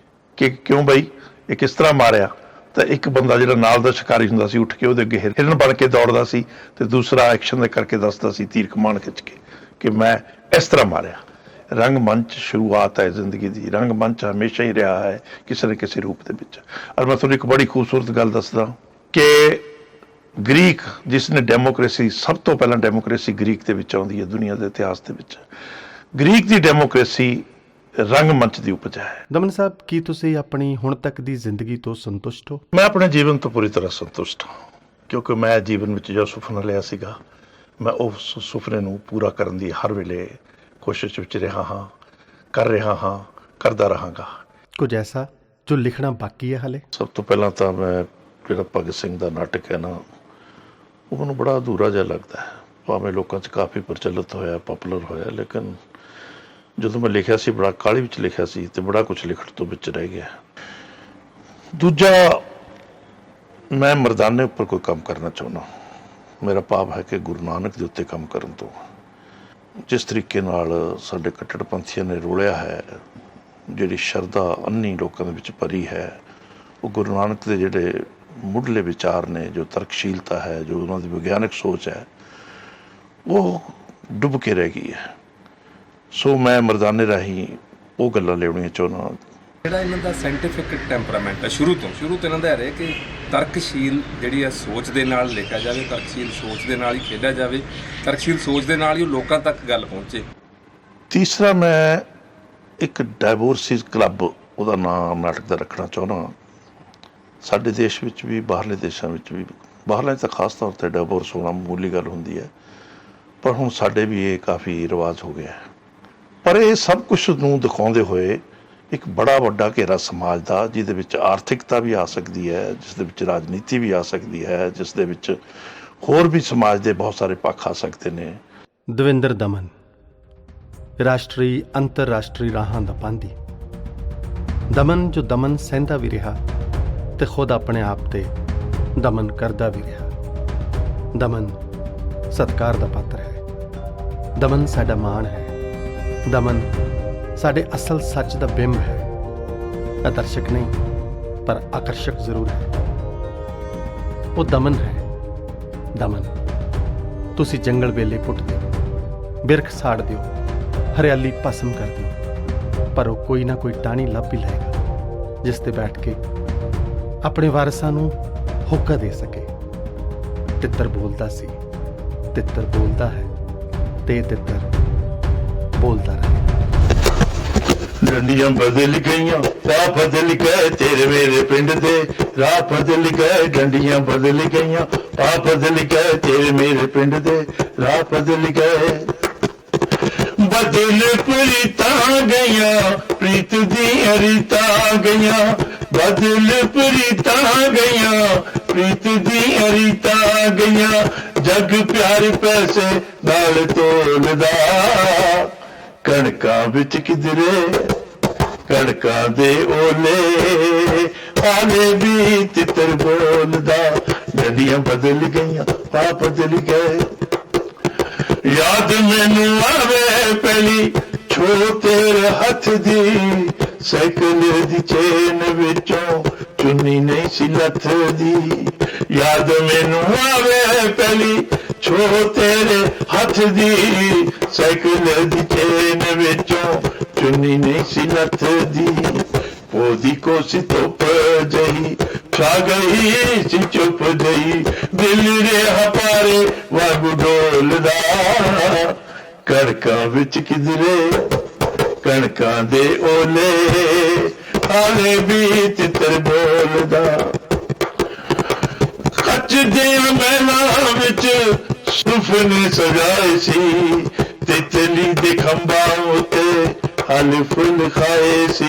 ਕਿ ਕਿਉਂ ਬਈ ਇਹ ਕਿਸ ਤਰ੍ਹਾਂ ਮਾਰਿਆ। ਤਾਂ ਇੱਕ ਬੰਦਾ ਜਿਹੜਾ ਨਾਲ ਦਾ ਸ਼ਿਕਾਰੀ ਹੁੰਦਾ ਸੀ ਉੱਠ ਕੇ ਉਹਦੇ ਅੱਗੇ ਹਿਰਨ ਬਣ ਕੇ ਦੌੜਦਾ ਸੀ ਤੇ ਦੂਸਰਾ ਐਕਸ਼ਨ ਦੇ ਕਰਕੇ ਦੱਸਦਾ ਸੀ ਤੀਰ ਕਮਾਨ ਖਿੱਚ ਕੇ ਕਿ ਮੈਂ ਇਸ ਤਰ੍ਹਾਂ ਮਾਰਿਆ। ਰੰਗਮੰਚ ਸ਼ੁਰੂਆਤ ਹੈ ਜ਼ਿੰਦਗੀ ਦੀ। ਰੰਗਮੰਚ ਹਮੇਸ਼ਾ ਹੀ ਰਿਹਾ ਹੈ ਕਿਸੇ ਨਾ ਕਿਸੇ ਰੂਪ ਦੇ ਵਿੱਚ। ਔਰ ਮੈਂ ਤੁਹਾਨੂੰ ਇੱਕ ਬੜੀ ਖੂਬਸੂਰਤ ਗੱਲ ਦੱਸਦਾ ਕਿ ਗ੍ਰੀਕ, ਜਿਸ ਨੇ ਡੈਮੋਕ੍ਰੇਸੀ, ਸਭ ਤੋਂ ਪਹਿਲਾਂ ਡੈਮੋਕ੍ਰੇਸੀ ਗ੍ਰੀਕ ਦੇ ਵਿੱਚ ਆਉਂਦੀ ਹੈ ਦੁਨੀਆ ਦੇ ਇਤਿਹਾਸ ਦੇ ਵਿੱਚ। ਗ੍ਰੀਕ ਦੀ ਡੈਮੋਕ੍ਰੇਸੀ ਰੰਗਮੰਚ ਦੀ ਉਪਜ ਹੈ। ਦਮਨ ਸਾਹਿਬ, ਕੀ ਤੁਸੀਂ ਆਪਣੀ ਹੁਣ ਤੱਕ ਦੀ ਜ਼ਿੰਦਗੀ ਤੋਂ ਸੰਤੁਸ਼ਟ ਹੋ? ਮੈਂ ਆਪਣੇ ਜੀਵਨ ਤੋਂ ਪੂਰੀ ਤਰ੍ਹਾਂ ਸੰਤੁਸ਼ਟ ਹਾਂ, ਕਿਉਂਕਿ ਮੈਂ ਜੀਵਨ ਵਿੱਚ ਜੋ ਸੁਪਨਾ ਲਿਆ ਸੀਗਾ, ਮੈਂ ਉਸ ਸੁਪਨੇ ਨੂੰ ਪੂਰਾ ਕਰਨ ਦੀ ਹਰ ਵੇਲੇ ਕੋਸ਼ਿਸ਼ ਵਿੱਚ ਰਿਹਾ ਹਾਂ, ਕਰ ਰਿਹਾ ਹਾਂ, ਕਰਦਾ ਰਹਾਂਗਾ। ਕੁਝ ਐਸਾ ਜੋ ਲਿਖਣਾ ਬਾਕੀ ਹੈ ਹਾਲੇ? ਸਭ ਤੋਂ ਪਹਿਲਾਂ ਤਾਂ ਮੈਂ ਜਿਹੜਾ ਭਗਤ ਸਿੰਘ ਦਾ ਨਾਟਕ ਹੈ ਨਾ, ਉਹ ਮੈਨੂੰ ਬੜਾ ਅਧੂਰਾ ਜਿਹਾ ਲੱਗਦਾ ਹੈ। ਭਾਵੇਂ ਲੋਕਾਂ 'ਚ ਕਾਫੀ ਪ੍ਰਚਲਿਤ ਹੋਇਆ, ਪਪੂਲਰ ਹੋਇਆ, ਲੇਕਿਨ ਜਦੋਂ ਮੈਂ ਲਿਖਿਆ ਸੀ ਬੜਾ ਕਾਹਲੀ ਵਿੱਚ ਲਿਖਿਆ ਸੀ ਤੇ ਬੜਾ ਕੁਝ ਲਿਖਣ ਤੋਂ ਵਿੱਚ ਰਹਿ ਗਿਆ। ਦੂਜਾ, ਮੈਂ ਮਰਦਾਨੇ ਉੱਪਰ ਕੋਈ ਕੰਮ ਕਰਨਾ ਚਾਹੁੰਦਾ। ਮੇਰਾ ਭਾਵ ਹੈ ਕਿ ਗੁਰੂ ਨਾਨਕ ਦੇ ਉੱਤੇ ਕੰਮ ਕਰਨ ਤੋਂ। ਜਿਸ ਤਰੀਕੇ ਨਾਲ ਸਾਡੇ ਕੱਟੜਪੰਥੀਆਂ ਨੇ ਰੋਲਿਆ ਹੈ, ਜਿਹੜੀ ਸ਼ਰਧਾ ਅੰਨੀ ਲੋਕਾਂ ਦੇ ਵਿੱਚ ਭਰੀ ਹੈ, ਉਹ ਗੁਰੂ ਨਾਨਕ ਦੇ ਜਿਹੜੇ ਮੁੱਢਲੇ ਵਿਚਾਰ ਨੇ, ਜੋ ਤਰਕਸ਼ੀਲਤਾ ਹੈ, ਜੋ ਉਹਨਾਂ ਦੀ ਵਿਗਿਆਨਕ ਸੋਚ ਹੈ, ਉਹ ਡੁੱਬ ਕੇ ਰਹਿ ਗਈ ਹੈ। ਸੋ ਮੈਂ ਮਰਦਾਨੇ ਰਾਹੀਂ ਉਹ ਗੱਲਾਂ ਲਿਆਉਣੀਆਂ ਚਾਹੁੰਦਾ। ਜਿਹੜਾ ਇਹਨਾਂ ਦਾ ਸਾਇੰਟੀਫਿਕ ਟੈਂਪਰਾਮੈਂਟ ਹੈ, ਸ਼ੁਰੂ ਤੋਂ ਇਹਨਾਂ ਦਾ ਹੈ ਕਿ ਤਰਕਸ਼ੀਲ ਜਿਹੜੀ ਹੈ ਸੋਚ ਦੇ ਨਾਲ ਲਿਖਿਆ ਜਾਵੇ, ਤਰਕਸ਼ੀਲ ਸੋਚ ਦੇ ਨਾਲ ਹੀ ਖੇਡਿਆ ਜਾਵੇ, ਤਰਕਸ਼ੀਲ ਸੋਚ ਦੇ ਨਾਲ ਹੀ ਉਹ ਲੋਕਾਂ ਤੱਕ ਗੱਲ ਪਹੁੰਚੇ। ਤੀਸਰਾ, ਮੈਂ ਇੱਕ ਡਾਇਵੋਰਸਿਸ ਕਲੱਬ, ਉਹਦਾ ਨਾਮ ਨਾਟਕ ਦਾ ਰੱਖਣਾ ਚਾਹੁੰਦਾ। ਸਾਡੇ ਦੇਸ਼ ਵਿੱਚ ਵੀ, ਬਾਹਰਲੇ ਦੇਸ਼ਾਂ ਵਿੱਚ ਵੀ, ਬਾਹਰਲੇ ਤਾਂ ਖਾਸ ਤੌਰ 'ਤੇ ਡਾਇਵੋਰਸ ਹੋਣਾ ਮਾਮੂਲੀ ਗੱਲ ਹੁੰਦੀ ਹੈ, ਪਰ ਹੁਣ ਸਾਡੇ ਵੀ ਇਹ ਕਾਫੀ ਰਿਵਾਜ ਹੋ ਗਿਆ ਹੈ। ਪਰ ਇਹ ਸਭ ਕੁਛ ਨੂੰ ਦਿਖਾਉਂਦੇ ਹੋਏ ਇੱਕ ਬੜਾ ਵੱਡਾ ਘੇਰਾ ਸਮਾਜ ਦਾ, ਜਿਹਦੇ ਵਿੱਚ ਆਰਥਿਕਤਾ ਵੀ ਆ ਸਕਦੀ ਹੈ, ਜਿਸ ਦੇ ਵਿੱਚ ਰਾਜਨੀਤੀ ਵੀ ਆ ਸਕਦੀ ਹੈ, ਜਿਸ ਦੇ ਵਿੱਚ ਹੋਰ ਵੀ ਸਮਾਜ ਦੇ ਬਹੁਤ ਸਾਰੇ ਪੱਖ ਆ ਸਕਦੇ ਨੇ। ਦਵਿੰਦਰ ਦਮਨ, ਰਾਸ਼ਟਰੀ ਅੰਤਰਰਾਸ਼ਟਰੀ ਰਾਹਾਂ ਦਾ ਪਾਂਧੀ। ਦਮਨ ਜੋ ਦਮਨ ਸਹਿੰਦਾ ਵੀ ਰਿਹਾ ਤੇ ਖੁਦ ਆਪਣੇ ਆਪ ਤੇ ਦਮਨ ਕਰਦਾ ਵੀ ਰਿਹਾ। ਦਮਨ ਸਤਿਕਾਰ ਦਾ ਪਾਤਰ ਹੈ। ਦਮਨ ਸਾਡਾ ਮਾਣ ਹੈ। ਦਮਨ ਸਾਡੇ ਅਸਲ ਸੱਚ ਦਾ ਬਿੰਬ ਹੈ। ਆਦਰਸ਼ਕ ਨਹੀਂ, ਪਰ ਆਕਰਸ਼ਕ ਜ਼ਰੂਰ ਹੈ। ਉਹ ਦਮਨ ਹੈ। ਦਮਨ, ਤੁਸੀਂ ਜੰਗਲ ਵੇਲੇ ਪੁੱਟ ਦਿਓ, ਬਿਰਖ ਸਾੜ ਦਿਓ, ਹਰਿਆਲੀ ਭਸਮ ਕਰ ਦਿਓ, ਪਰ ਉਹ ਕੋਈ ਨਾ ਕੋਈ ਟਾਹਣੀ ਲੱਭ ਹੀ ਲਏਗਾ ਜਿਸ ਤੇ ਬੈਠ ਕੇ ਆਪਣੇ ਵਾਰਸਾਂ ਨੂੰ ਹੋਕਾ ਦੇ ਸਕੇ। ਤਿੱਤਰ ਬੋਲਦਾ ਸੀ, ਤਿੱਤਰ ਬੋਲਦਾ ਹੈ ਤੇ ਤਿੱਤਰ ਬੋਲਦਾ ਰਹੇ। ਡੰਡੀਆਂ ਬਦਲ ਗਈਆਂ, ਰਾਹ ਬਦਲ ਗਏ ਤੇਰੇ ਮੇਰੇ ਪਿੰਡ ਦੇ, ਰਾਹ ਬਦਲ ਗਏ, ਡੰਡੀਆਂ ਬਦਲ ਗਈਆਂ, ਰਾਹ ਬਦਲ ਗਏ ਤੇਰੇ ਮੇਰੇ ਪਿੰਡ ਦੇ, ਰਾਹ ਬਦਲ ਗਏ। ਬਦਲ ਪ੍ਰੀਤਾਂ ਗਈਆਂ, ਪ੍ਰੀਤ ਦੀਆਂ ਰੀਤਾਂ ਗਈਆਂ, ਬਦਲ ਪ੍ਰੀਤਾਂ ਗਈਆਂ, ਪ੍ਰੀਤ ਦੀਆਂ ਰੀਤਾਂ ਗਈਆਂ। ਜੱਗ ਪਿਆਰ ਪੈਸੇ ਨਾਲ ਤੋਲਦਾ, ਕਣਕਾਂ ਵਿੱਚ ਕਿਧਰੇ ਕਣਕਾਂ ਦੇ ਓਲੇ, ਹਾਲੇ ਵੀ ਤਿੱਤਰ ਬੋਲਦਾ। ਡੰਡੀਆਂ ਬਦਲ ਗਈਆਂ, ਰਾਹ ਬਦਲ ਗਏ। ਯਾਦ ਮੈਨੂੰ ਆਵੇ ਪਹਿਲੀ ਛੋ ਤੇਰੇ ਹੱਥ ਦੀ, ਸਾਈਕਲ ਦੀ ਚੇਨ ਵਿੱਚੋਂ ਚੁੰਨੀ ਨਹੀਂ ਸੀ ਲੱਥਦੀ। ਯਾਦ ਮੈਨੂੰ ਆਵੇ ਪਹਿਲੀ ਛੋ ਤੇਰੇ ਹੱਥ ਦੀ, ਸਾਈਕਲ ਦੀ ਚੇਨ ਵਿੱਚੋਂ ਚੁੰਨੀ ਨਹੀਂ ਸੀ ਲੱਥਦੀ। ਉਹਦੀ ਕੋਸੀ ਧੁੱਪ ਜਹੀ ਛਾ ਗਈ ਸੀ ਚੁੱਪ ਜਹੀ, ਦਿਲ ਰਿਹਾ ਪਾਰੇ ਵਾਂਗੂ ਡੋਲਦਾ। ਕਣਕਾਂ ਵਿੱਚ ਕਿਧਰੇ ਕਣਕਾਂ ਦੇ ਓਲੇ, ਹਾਲੇ ਵੀ ਤਿੱਤਰ ਬੋਲਦਾ। ਮੱਚਦਿਆਂ ਮਹਿਲਾਂ ਵਿੱਚ ਸੁਪਨੇ ਸਜਾਏ ਸੀ, ਤਿਤਲੀ ਦੇ ਖੰਭਾਂ ਉੱਤੇ ਹਲ ਫੁੱਲ ਖਾਏ ਸੀ।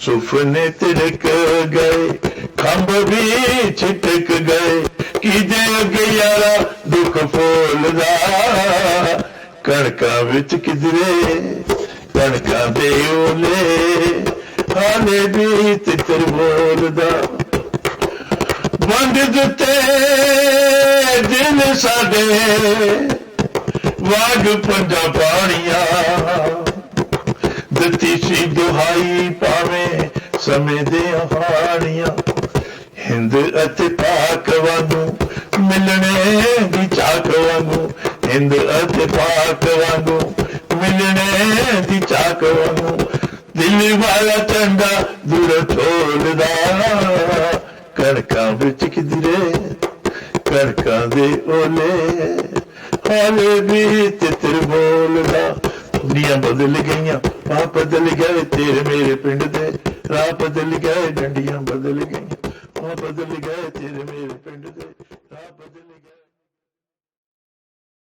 ਸੁਪਨੇ ਤਿੜਕ ਗਏ, ਖੰਭ ਵੀ ਛਿਟਕ ਗਏ, ਕਿਦੇ ਅੱਗੇ ਯਾਰਾ ਦੁੱਖ ਫੋਲਦਾ। ਕਣਕਾਂ ਵਿੱਚ ਕਿਧਰੇ ਕਣਕਾਂ ਦੇ ਓਲੇ, ਹਾਲੇ ਵੀ ਤਿੱਤਰ ਬੋਲਦਾ। ਵੰਡ ਦਿੱਤੇ ਦਿਲ ਸਾਡੇ ਵਾਗ ਪੰਜਾਂ ਪਾਣੀਆਂ, ਦਿੱਤੀ ਸੀ ਦੁਹਾਈ ਭਾਵੇਂ ਸਮੇਂ ਦੀਆਂ ਹਾਣੀਆਂ। ਹਿੰਦ ਅਤੇ ਪਾਕ ਵਾਂਗੂ ਮਿਲਣੇ ਦੀ ਚਾਕ ਵਾਂਗੂ, ਹਿੰਦ ਅਤੇ ਪਾਕ ਵਾਂਗੂ ਮਿਲਣੇ ਦੀ ਚਾਕ ਵਾਂਗੂ, ਦਿਲ ਵਾਲਾ ਝੰਡਾ ਦੂਰ ਢੋਲਦਾ। ਕਣਕਾਂ ਵਿੱਚ ਕਿਧਰੇ ਕਣਕਾਂ ਦੇ ਓਲੇ, ਹਾਲੇ ਵੀ ਤਿੱਤਰ ਬੋਲਦਾ। ਦੁਨੀਆਂ ਬਦਲ ਗਈਆਂ, ਰਾਹ ਬਦਲ ਗਏ ਤੇਰੇ ਮੇਰੇ ਪਿੰਡ ਦੇ, ਰਾਹ ਬਦਲ ਗਏ, ਡੰਡੀਆਂ ਬਦਲ ਗਈਆਂ, ਰਾਹ ਬਦਲ ਗਏ ਤੇਰੇ ਮੇਰੇ ਪਿੰਡ ਦੇ।